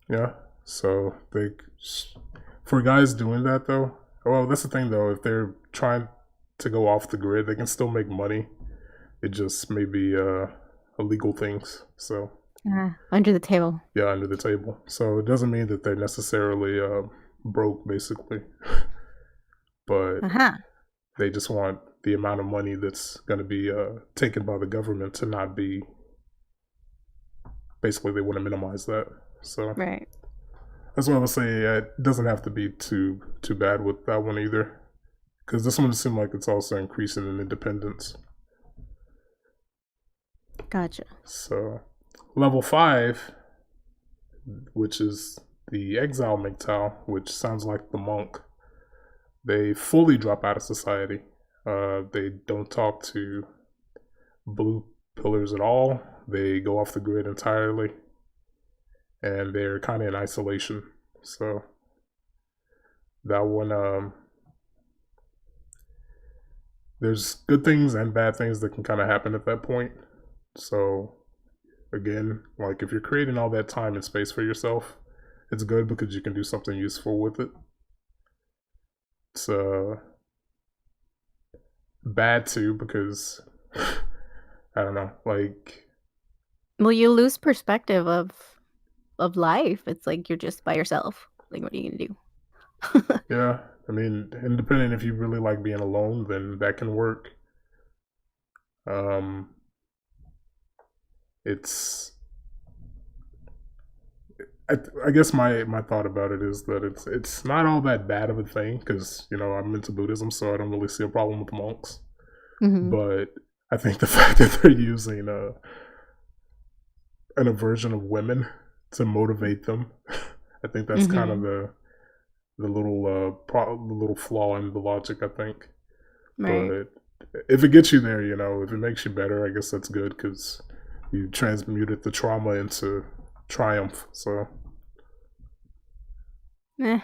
Yeah. So they, for guys doing that though, well, that's the thing though. If they're trying to go off the grid, they can still make money. It just may be illegal things. So under the table. yeah, under the table. So it doesn't mean that they're necessarily broke, basically, but they just want the amount of money that's going to be taken by the government to not be. Basically, they want to minimize that. So right. That's what I would say. It doesn't have to be too bad with that one either, because this one seems like it's also increasing in independence. Gotcha. So level 5, which is the exile MGTOW, which sounds like the monk, they fully drop out of society. They don't talk to blue pillars at all. They go off the grid entirely, and they're kind of in isolation. So that one, there's good things and bad things that can kind of happen at that point. So again, like if you're creating all that time and space for yourself, it's good because you can do something useful with it. It's bad too because I don't know, like, well, you lose perspective of life. It's like you're just by yourself. Like, what are you gonna do? yeah, I mean, independent if you really like being alone, then that can work. Um, it's I guess my thought about it is that it's not all that bad of a thing because I'm into Buddhism, so I don't really see a problem with monks. Mm-hmm. But I think the fact that they're using an aversion of women to motivate them, I think that's kind of Mm-hmm. the little flaw in the logic. I think, Right. but if it gets you there, if it makes you better, I guess that's good because you transmuted the trauma into triumph. So Eh.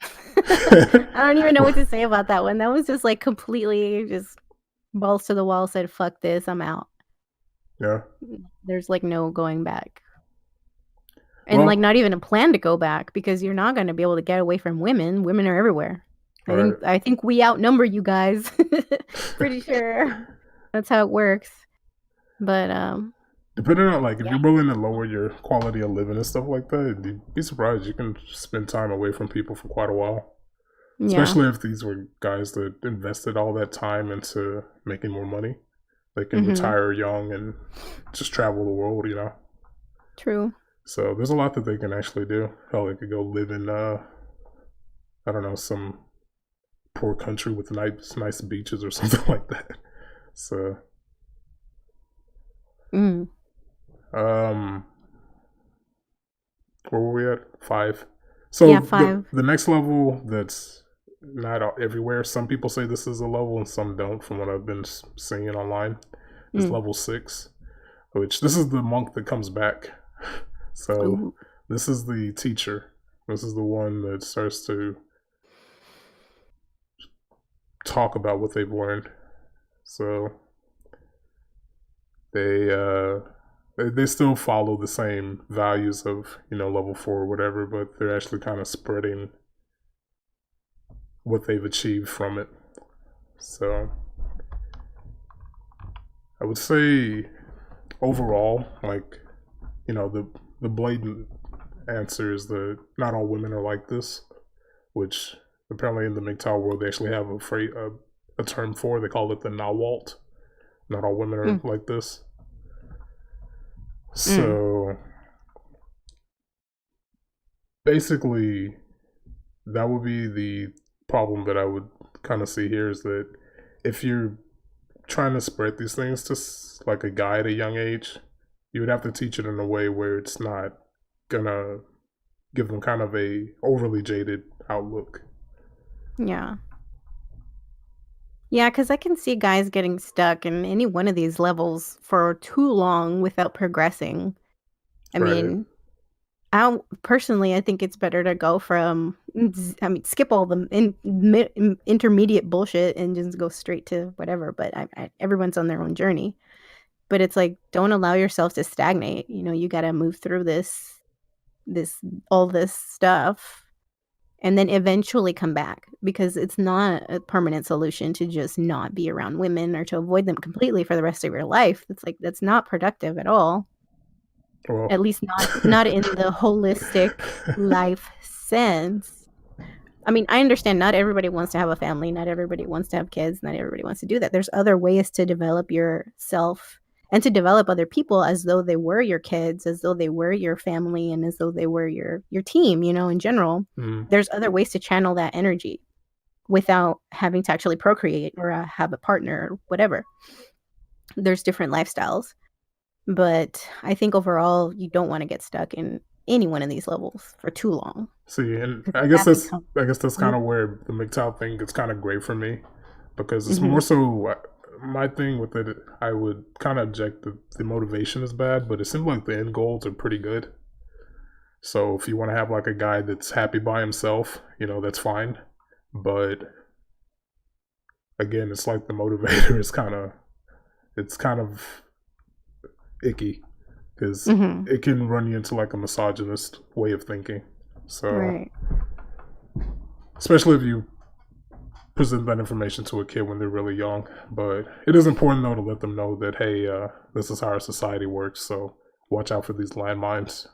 I don't even know what to say about that one. That was just like completely just balls to the wall, said, fuck this, I'm out. yeah. There's like no going back. And like Well, not even a plan to go back because you're not going to be able to get away from women. Women are everywhere. all right. I think we outnumber you guys. Pretty sure that's how it works. But Depending on like if yeah. you're willing to lower your quality of living and stuff like that, you'd be surprised you can spend time away from people for quite a while. Yeah. Especially if these were guys that invested all that time into making more money. They can Mhm. retire young and just travel the world. True. So there's a lot that they can actually do. Hell, they could go live in I don't know, some poor country with nice beaches or something like that. So Mm. um where were we at? 5. Yeah, So the 5. the next level that's not everywhere. Some people say this is a level and some don't from what I've been seeing online. Is Mm. level 6, which this is the monk that comes back. So Ooh. this is the teacher. This is the one that starts to talk about what they've learned. So they uh they still follow the same values of level 4 or whatever, but they're actually kind of spreading what they've achieved from it. So I would say overall, like the blatant answer is that not all women are like this, which apparently in the MGTOW world they actually have a term for. They call it the Nawalt. Not all women are Mm. like this. Mm. So basically, that would be the problem that I would kind of see here is that if you're trying to spread these things to like a guy at a young age, you would have to teach it in a way where it's not gonna give them kind of a overly jaded outlook. Yeah. Yeah, because I can see guys getting stuck in any one of these levels for too long without progressing. I Right. mean, personally, I think it's better to go from, skip all the intermediate bullshit and just go straight to whatever. But everyone's on their own journey. But it's like, don't allow yourself to stagnate. You got to move through this, all this stuff and then eventually come back because it's not a permanent solution to just not be around women or to avoid them completely for the rest of your life. It's like that's not productive at all. Well, At least not in the holistic life sense. I mean, I understand not everybody wants to have a family, not everybody wants to have kids, not everybody wants to do that. There's other ways to develop yourself and to develop other people as though they were your kids, as though they were your family, and as though they were your team, in general. mm, There's other ways to channel that energy without having to actually procreate or have a partner or whatever. There's different lifestyles. But I think overall, you don't want to get stuck in any one of these levels for too long see, and because that becomes. I guess that's kind Mhm. of where the MGTOW thing gets kind of great for me because it's more Mhm. so my thing with it. I would kind of object that the motivation is bad, but it seems like the end goals are pretty good. So if you want to have like a guy that's happy by himself, that's fine. But again, it's like the motivator is it's kind of icky because Mhm. it can run you into like a misogynist way of thinking. So Right. especially if you present that information to a kid when they're really young. But it is important though to let them know that hey, this is how our society works. So watch out for these landmines.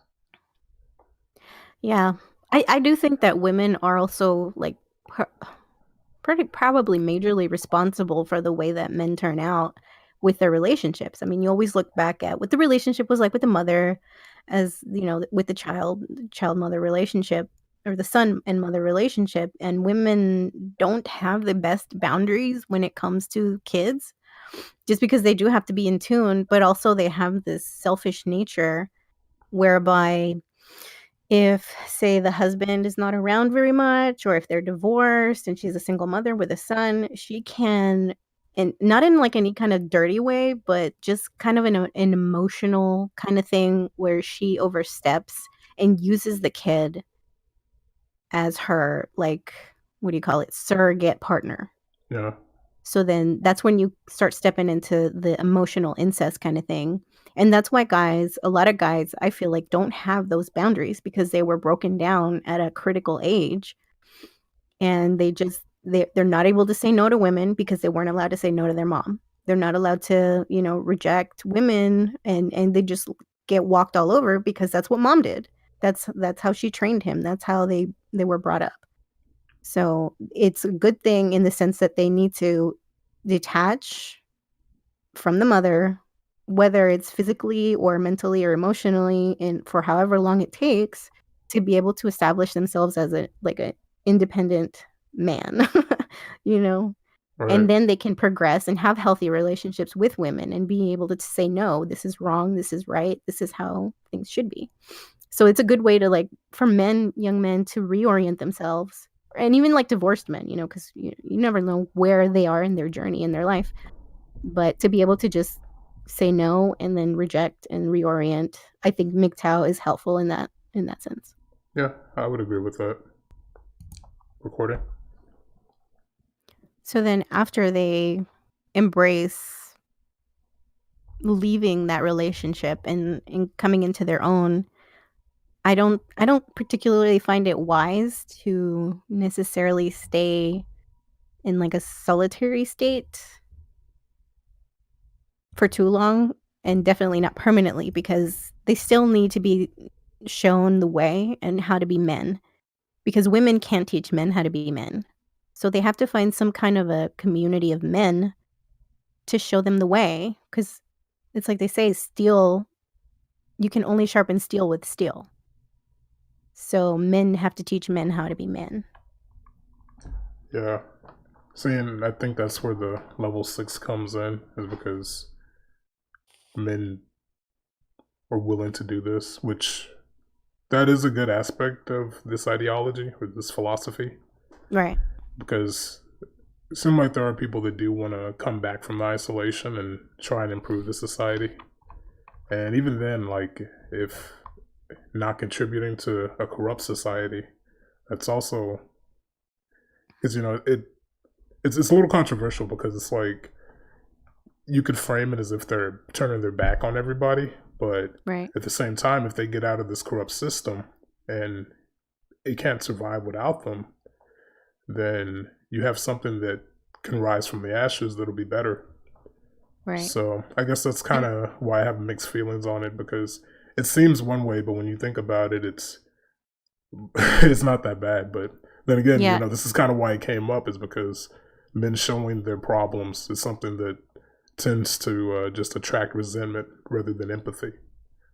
Yeah. I do think that women are also like pretty probably majorly responsible for the way that men turn out. with their relationships. I mean, you always look back at what the relationship was like with the mother, as you know, with the child mother relationship, or the son and mother relationship, and women don't have the best boundaries when it comes to kids, just because they do have to be in tune, but also they have this selfish nature whereby if, say, the husband is not around very much, or if they're divorced and she's a single mother with a son, she can, and not in like any kind of dirty way, but just kind of an emotional kind of thing where she oversteps and uses the kid as her, like, what do you call it, surrogate partner. Yeah. So then that's when you start stepping into the emotional incest kind of thing. And that's why a lot of guys, I feel like, don't have those boundaries because they were broken down at a critical age, and they're not able to say no to women because they weren't allowed to say no to their mom. They're not allowed to, reject women, and they just get walked all over because that's what mom did. That's how she trained him. That's how they were brought up. So it's a good thing in the sense that they need to detach from the mother, whether it's physically or mentally or emotionally, and for however long it takes to be able to establish themselves as a independent man, you know? Right. And then they can progress and have healthy relationships with women and be able to say, no, this is wrong, this is right, this is how things should be. So it's a good way to, like, for men, young men, to reorient themselves, and even like divorced men, because you never know where they are in their journey in their life. But to be able to just say no and then reject and reorient, I think MGTOW is helpful in that sense. Yeah, I would agree with that. Recording. So then after they embrace leaving that relationship and coming into their own, I don't particularly find it wise to necessarily stay in like a solitary state for too long, and definitely not permanently, because they still need to be shown the way and how to be men, because women can't teach men how to be men. So they have to find some kind of a community of men to show them the way, because it's like they say, steel, you can only sharpen steel with steel. So men have to teach men how to be men. Yeah. See, and I think that's where the level 6 comes in, is because men are willing to do this, which that is a good aspect of this ideology or this philosophy, Right. because it seems like there are people that do want to come back from the isolation and try and improve the society. And even then, like, if not contributing to a corrupt society, that's also, because it's a little controversial, because it's like you could frame it as if they're turning their back on everybody, but Right. at the same time, if they get out of this corrupt system and it can't survive without them, then you have something that can rise from the ashes that'll be better. Right. So I guess that's kind And of why I have mixed feelings on it, because it seems one way, but when you think about it, it's it's not that bad. But then again, yeah, this is kind of why it came up, is because men showing their problems is something that tends to just attract resentment rather than empathy.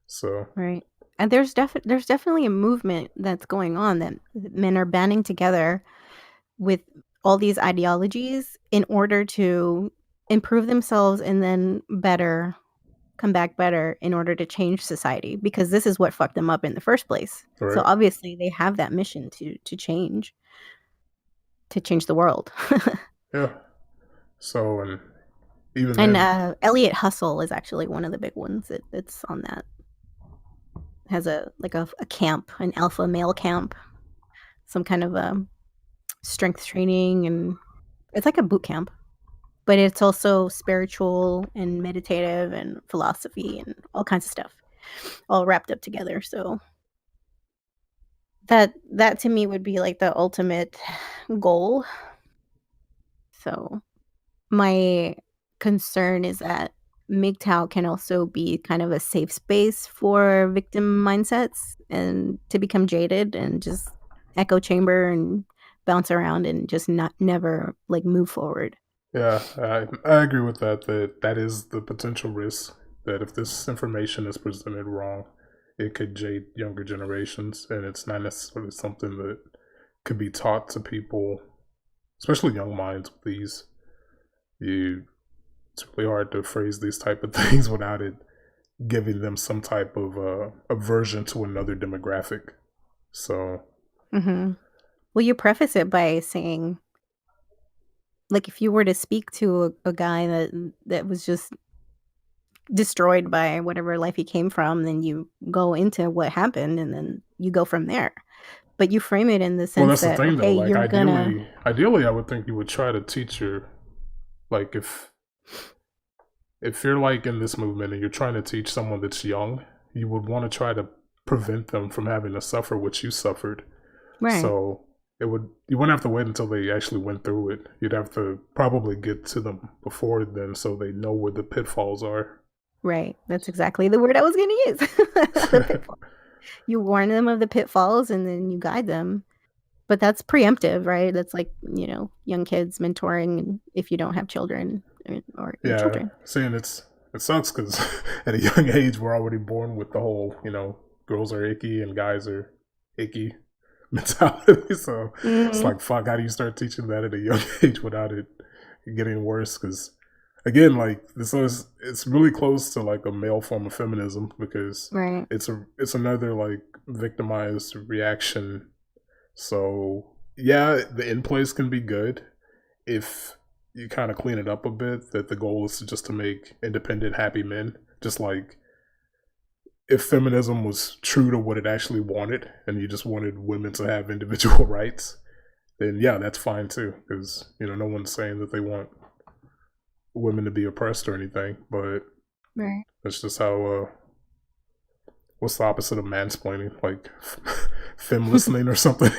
So right. And there's definitely a movement that's going on that men are banding together with all these ideologies in order to improve themselves and then come back better in order to change society, because this is what fucked them up in the first place. So right, obviously they have that mission to change the world. yeah. So and even And then, Elliot Hustle is actually one of the big ones that's on that. Has a camp, an alpha male camp, some kind of strength training, and it's like a boot camp, but it's also spiritual and meditative and philosophy and all kinds of stuff all wrapped up together. So that to me would be like the ultimate goal. So my concern is that MGTOW can also be kind of a safe space for victim mindsets and to become jaded and just echo chamber and bounce around and just not never like move forward. Yeah, I agree with that. That is the potential risk that if this information is presented wrong, it could jade younger generations, and it's not necessarily something that could be taught to people, especially young minds. With these, you it's really hard to phrase these type of things without it giving them some type of aversion to another demographic. So Hmm. Well, you preface it by saying, like, if you were to speak to a guy that was just destroyed by whatever life he came from, then you go into what happened and then you go from there. But you frame it in the well, sense that's the that, thing though. okay, Like you're gonna ideally, I would think you would try to teach your like if you're like in this movement and you're trying to teach someone that's young, you would want to try to prevent them from having to suffer what you suffered. right, So you wouldn't have to wait until they actually went through it. You'd have to probably get to them before then so they know where the pitfalls are. right. That's exactly the word I was gonna use. The pitfall. You warn them of the pitfalls and then you guide them. But that's preemptive, right? That's like, young kids mentoring if you don't have children or your Yeah, children. seeing it sucks because at a young age we're already born with the whole girls are icky and guys are icky mentality. So it's Hmm. like fuck. How do you start teaching that at a young age without it getting worse? Because again, like it's really close to like a male form of feminism because Right. it's another like victimized reaction. So yeah, the in place can be good if you kind of clean it up a bit. That the goal is just to make independent, happy men. Just like if feminism was true to what it actually wanted, and you just wanted women to have individual rights, then yeah, that's fine too. Because no one's saying that they want women to be oppressed or anything, but Right. that's just how. What's the opposite of mansplaining? Like fem listening or something.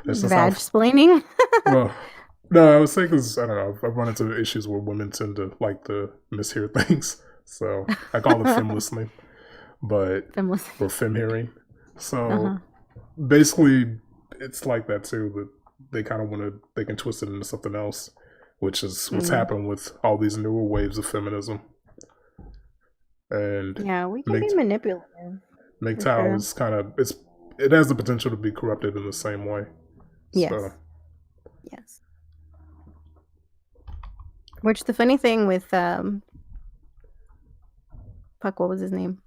That's just how. Vag splaining. Well, no, I was saying because I don't know. I've run into issues where women tend to like to mishear things, so I call it fem listening, but Fem listening. or fem hearing. So Uh-huh. basically, it's like that too. But they kind of want to. They can twist it into something else, which is what's Mm. happened with all these newer waves of feminism. And Yeah, we can make be manipulative for MGTOW sure. is kind of it has the potential to be corrupted in the same way. So Yes. Yes. Which the funny thing with fuck, what was his name?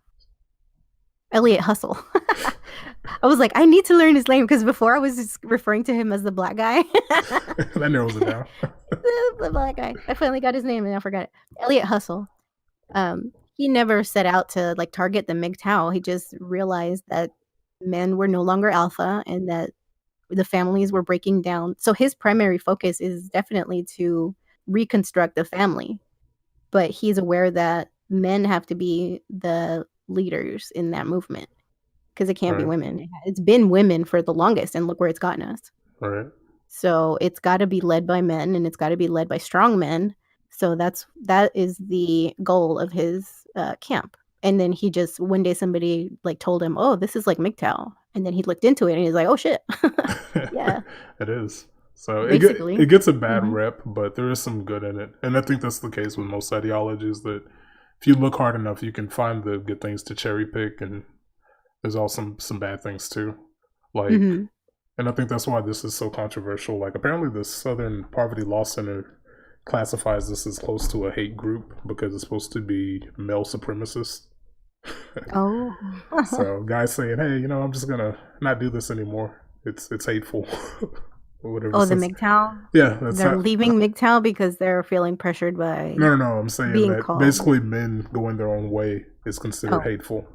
Elliot Hustle. I was like, I need to learn his name because before I was just referring to him as the black guy. that narrows it down. The black guy. I finally got his name and I forgot it. Elliot Hustle. He never set out to like target the MGTOW. He just realized that men were no longer alpha and that the families were breaking down. So his primary focus is definitely to reconstruct the family, but he's aware that men have to be the leaders in that movement because it can't be Right, women. It's been women for the longest, and look where it's gotten us. right. So it's got to be led by men, and it's got to be led by strong men. So that is the goal of his camp. And then he just one day somebody like told him, "Oh, this is like MGTOW," and then he looked into it and he's like, "Oh shit, yeah, it is. So basically." it gets a bad Hmm. rep, but there is some good in it, and I think that's the case with most ideologies. That if you look hard enough, you can find the good things to cherry pick, and there's also some bad things too. Like, Hmm. and I think that's why this is so controversial. Like, apparently, the Southern Poverty Law Center classifies this as close to a hate group because it's supposed to be male supremacist. Oh, So guys saying, "Hey, I'm just gonna not do this anymore. It's hateful." Or whatever. oh, the Since MGTOW. yeah, that's They're how. leaving MGTOW because they're feeling pressured by No, no, no. I'm saying being that called. basically men going their own way is considered Oh, hateful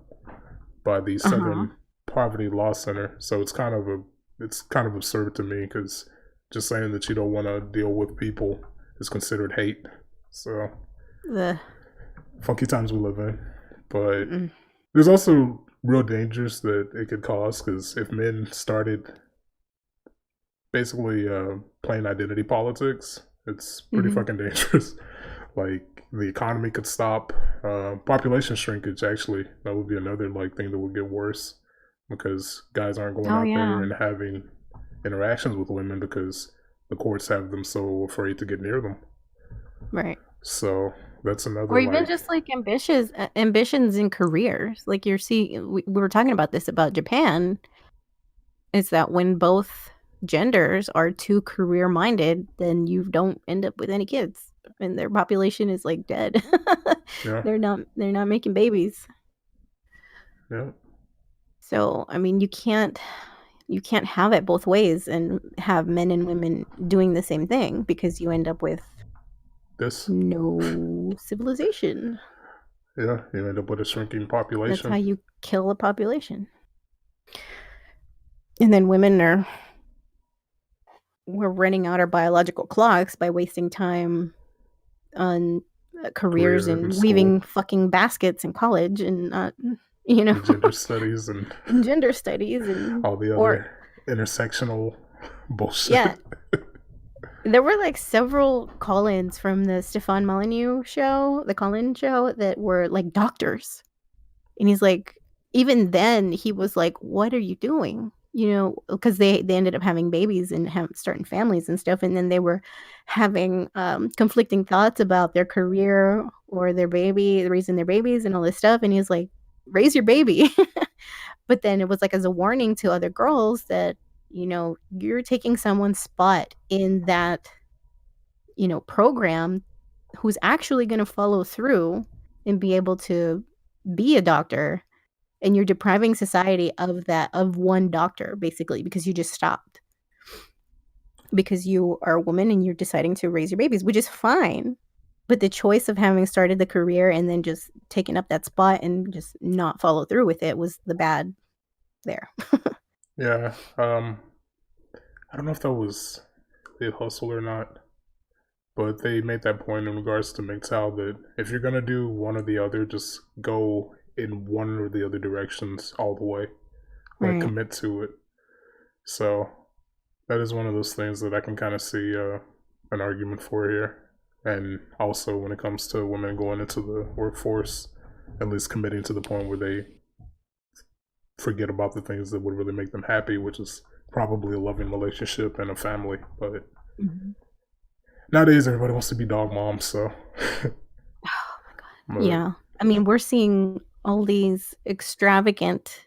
by the uh huh. Southern Poverty Law Center. So it's kind of absurd to me because just saying that you don't want to deal with people is considered hate. So The funky times we live in, but mm, there's also real dangers that it could cause because if men started basically playing identity politics, it's pretty mhm. fucking dangerous. Like the economy could stop. Population shrinkage actually that would be another like thing that would get worse because guys aren't going Oh out there yeah. and having interactions with women because the courts have them so afraid to get near them. Right. So that's Or another even like, just like ambitions in careers. Like you're seeing, we were talking about this about Japan. Is that when both genders are too career minded, then you don't end up with any kids, and their population is like dead. yeah, They're not making babies. yeah, So I mean, you can't have it both ways and have men and women doing the same thing, because you end up with this, no civilization. yeah, you end up with a shrinking That's how population. you kill a population. And then we're running out our biological clocks by wasting time on careers Career in and school, weaving fucking baskets in college, and not, you know, and gender studies, and in gender studies, and all the or other intersectional bullshit. yeah. There were like several call-ins from the Stefan Molyneux show, the call-in show, that were like doctors. And he's like, even then, he was like, "What are you doing?" You know, because they ended up having babies and starting families and stuff, and then they were having conflicting thoughts about their career or their baby, raising their babies, and all this stuff. And he was like, "Raise your baby," but then it was like as a warning to other girls that, you're taking someone's spot in that, program, who's actually going to follow through and be able to be a doctor, and you're depriving society of one doctor, basically, because you just stopped because you are a woman and you're deciding to raise your babies, which is fine. But the choice of having started the career and then just taking up that spot and just not follow through with it was the bad there. Yeah, I don't know if that was a hustle or not, but they made that point in regards to MGTOW that if you're gonna do one or the other, just go in one or the other directions all the way, like Right. commit to it. So that is one of those things that I can kind of see an argument for here. And also, when it comes to women going into the workforce, at least committing to the point where they forget about the things that would really make them happy, which is probably a loving relationship and a family. But Mhm. nowadays, everybody wants to be dog moms, so. But Yeah. I mean, we're seeing all these extravagant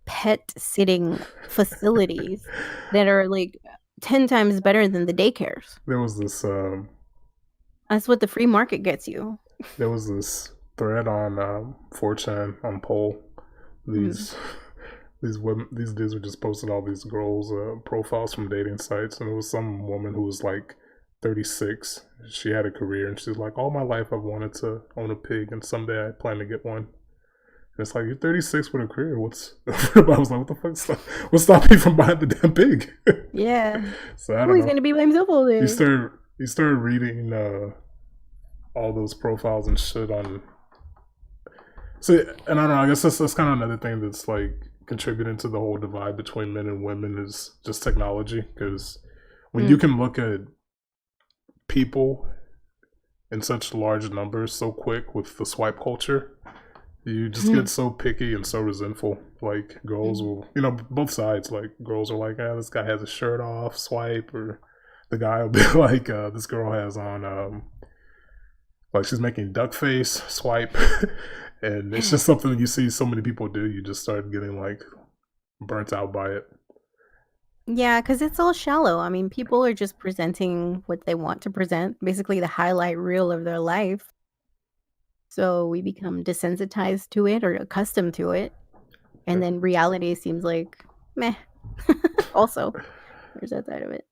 pet sitting facilities that are like 10 times better than the daycares. there was this That's what the free market gets you. there was this thread on 4chan on poll. Mhm. These these women, these dudes were just posting all these girls' profiles from dating sites, and it was some woman who was like 36. She had a career, and she's like, "All my life I've wanted to own a pig, and someday I plan to get one." And it's like, you're 36 with a career. What's? I was like, what the fuck? What stopped me from buying the damn pig? Yeah. So I Oh, don't he's know. gonna be by himself all You day. start you start reading all those profiles and shit on. So, and I don't know. I guess that's kind of another thing that's like contributing to the whole divide between men and women is just technology. Because when you Mm. can look at people in such large numbers so quick with the swipe culture, you just get so picky and so resentful. Like girls Mhm. will, both sides. Like girls are like, "Ah, this guy has his shirt off," swipe, or the guy will be like, "This girl has on like she's making duck face swipe," and it's just something that you see so many people do. You just start getting like burnt out by it. Yeah, because it's all shallow. I mean, people are just presenting what they want to present, basically the highlight reel of their life. So we become desensitized to it or accustomed to it. And Yeah. then reality seems like meh. Also, there's that side of it.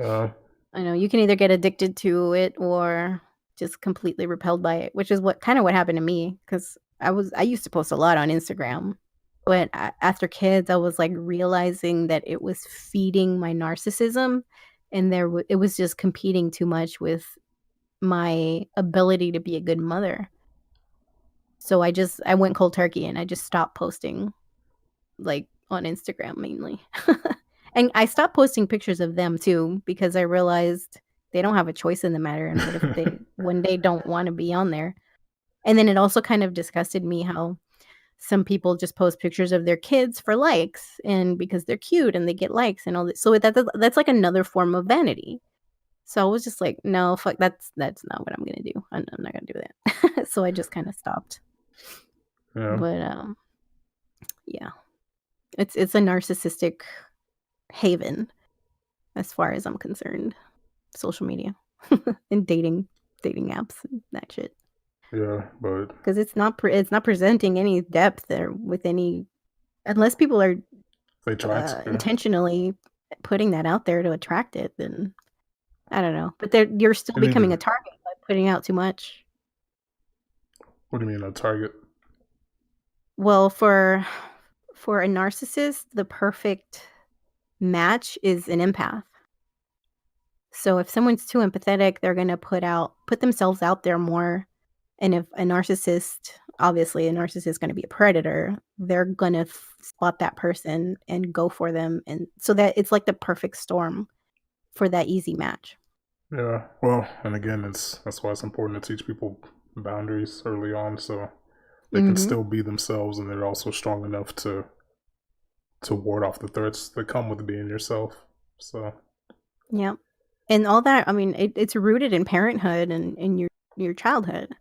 Uh, I know you can either get addicted to it or just completely repelled by it, which is what happened to me, because I used to post a lot on Instagram, but after kids, I was like realizing that it was feeding my narcissism, and it was just competing too much with my ability to be a good mother. So I went cold turkey and I just stopped posting, like, on Instagram mainly. And I stopped posting pictures of them too, because I realized they don't have a choice in the matter, and what if they one day don't wanna be on there? And then it also kind of disgusted me how some people just post pictures of their kids for likes, and because they're cute and they get likes and all this. So that's like another form of vanity. So I was just like, no, fuck, that's not what I'm gonna do. I'm not gonna do that. So I just kind of stopped. Yeah, But yeah, it's a narcissistic haven as far as I'm concerned. Social media and dating apps and that shit. yeah, but Because it's not presenting any depth there with any, unless people are they try to. Yeah. intentionally putting that out there to attract it, then I don't know. But you're still And becoming a even, target by putting out too much. what do you mean a target? Well, for a narcissist, the perfect match is an empath. So if someone's too empathetic, they're going to put themselves out there more. And if a narcissist, obviously a narcissist is going to be a predator, they're going to spot that person and go for them. And so that it's like the perfect storm for that easy match. Yeah, well, and again, that's why it's important to teach people boundaries early on, so they can Mm-hmm. still be themselves, and they're also strong enough to ward off the threats that come with being yourself. So Yeah. And all that, I mean, it's rooted in parenthood and in your childhood.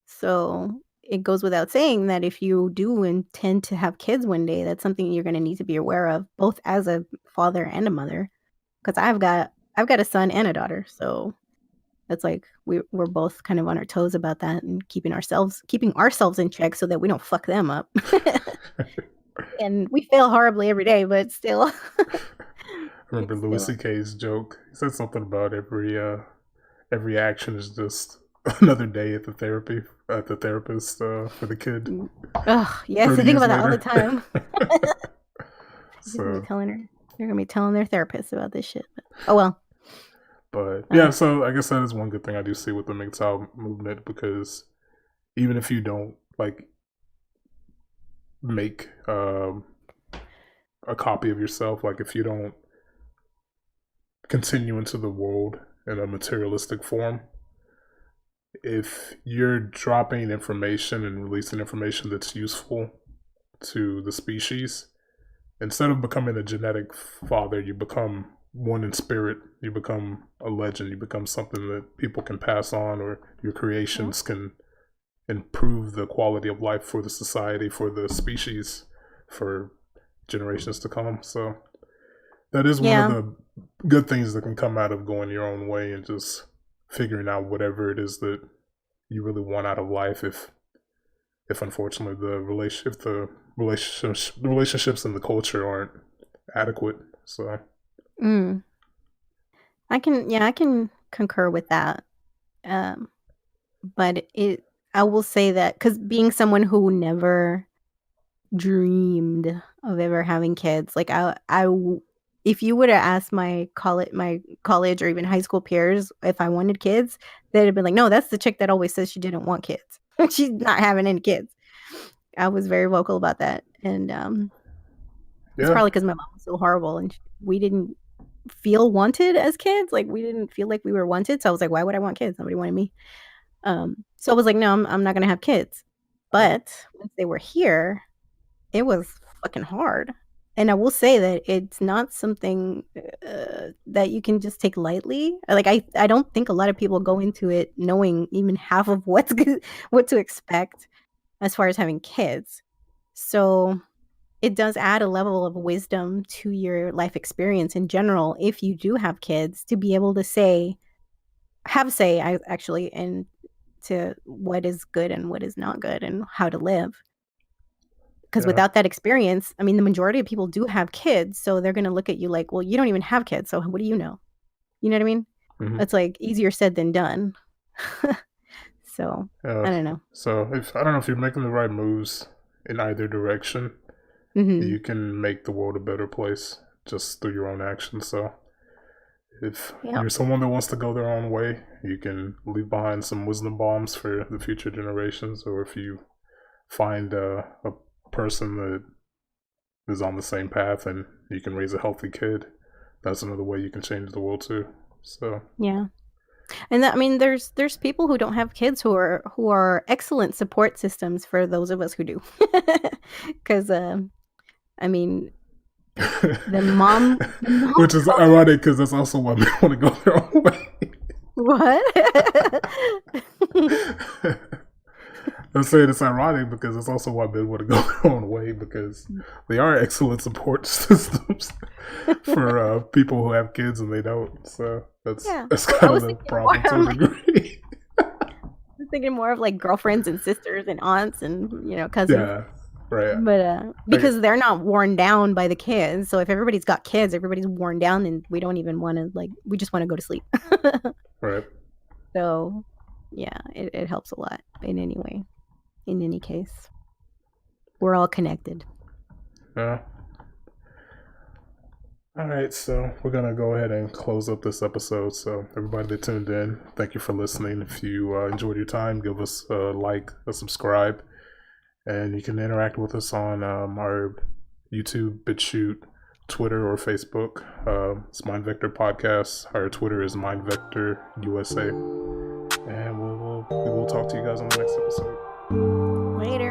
So it goes without saying that if you do intend to have kids one day, that's something you're going to need to be aware of, both as a father and a mother. Because I've got a son and a daughter, so it's like we're both kind of on our toes about that and keeping ourselves in check so that we don't fuck them up. And we fail horribly every day, but still, I remember it's Louis still C.K.'s joke. He said something about every action is just another day at the therapist for the kid. oh yes, I 30 think years about that all the later. time. They're gonna be So, telling their therapists about this shit. But, oh well. but Uh, yeah, so I guess that is one good thing I do see with the MGTOW movement, because even if you don't like make a copy of yourself, like if you don't continue into the world in a materialistic form, if you're dropping information and releasing information that's useful to the species, instead of becoming a genetic father, you become one in spirit. You become a legend. You become something that people can pass on, or your yeah. creations can improve the quality of life for the society, for the species, for generations to come. So that is one of Yeah. the good things that can come out of going your own way and just figuring out whatever it is that you really want out of life. If unfortunately the relationships and the culture aren't adequate. So Mm. I can concur with that. Um, but I will say that because being someone who never dreamed of ever having kids, like if you would have asked my college or even high school peers if I wanted kids, they'd have been like, no, that's the chick that always says she didn't want kids. She's not having any kids. I was very vocal about that, and it's yeah, probably because my mom was so horrible, and we didn't feel wanted as kids. Like we didn't feel like we were wanted. So I was like, why would I want kids? Nobody wanted me. So I was like, no, I'm not gonna have kids. But once they were here, it was fucking hard. And I will say that it's not something that you can just take lightly. Like I don't think a lot of people go into it knowing even half of what to expect as far as having kids. So it does add a level of wisdom to your life experience in general if you do have kids to be able to I actually and to what is good and what is not good and how to live. Because yeah, without that experience, I mean, the majority of people do have kids, so they're going to look at you like, well, you don't even have kids, so what do you know? You know what I mean? hmm It's like easier said than done. So yeah. I don't know. So if I don't know if you're making the right moves in either direction, Hmm. you can make the world a better place just through your own actions. So if Yep. you're someone that wants to go their own way, you can leave behind some wisdom bombs for the future generations. Or if you find a person that is on the same path and you can raise a healthy kid, that's another way you can change the world too. So Yeah. And that, I mean, there's people who don't have kids who are excellent support systems for those of us who do. Because I mean, The mom Which is ironic because that's also why men want to go their own way. What? I'm saying it's ironic because it's also why men want to go their own way, because they are excellent support systems for people who have kids and they don't. So that's kind of the problem to a degree. I was thinking more of like girlfriends and sisters and aunts and cousins. Yeah, right. But because they're not worn down by the kids, so if everybody's got kids, everybody's worn down, and we don't even want to we just want to go to sleep. Right. So, yeah, it helps a lot in any way. In any case, we're all connected. Yeah. All right, so we're going to go ahead and close up this episode. So, everybody that tuned in, thank you for listening. If you enjoyed your time, give us a like, a subscribe, and you can interact with us on our YouTube, BitChute, Twitter, or Facebook. It's Mind Vector Podcast. Our Twitter is Mind Vector USA. And we will talk to you guys on the next episode. Later.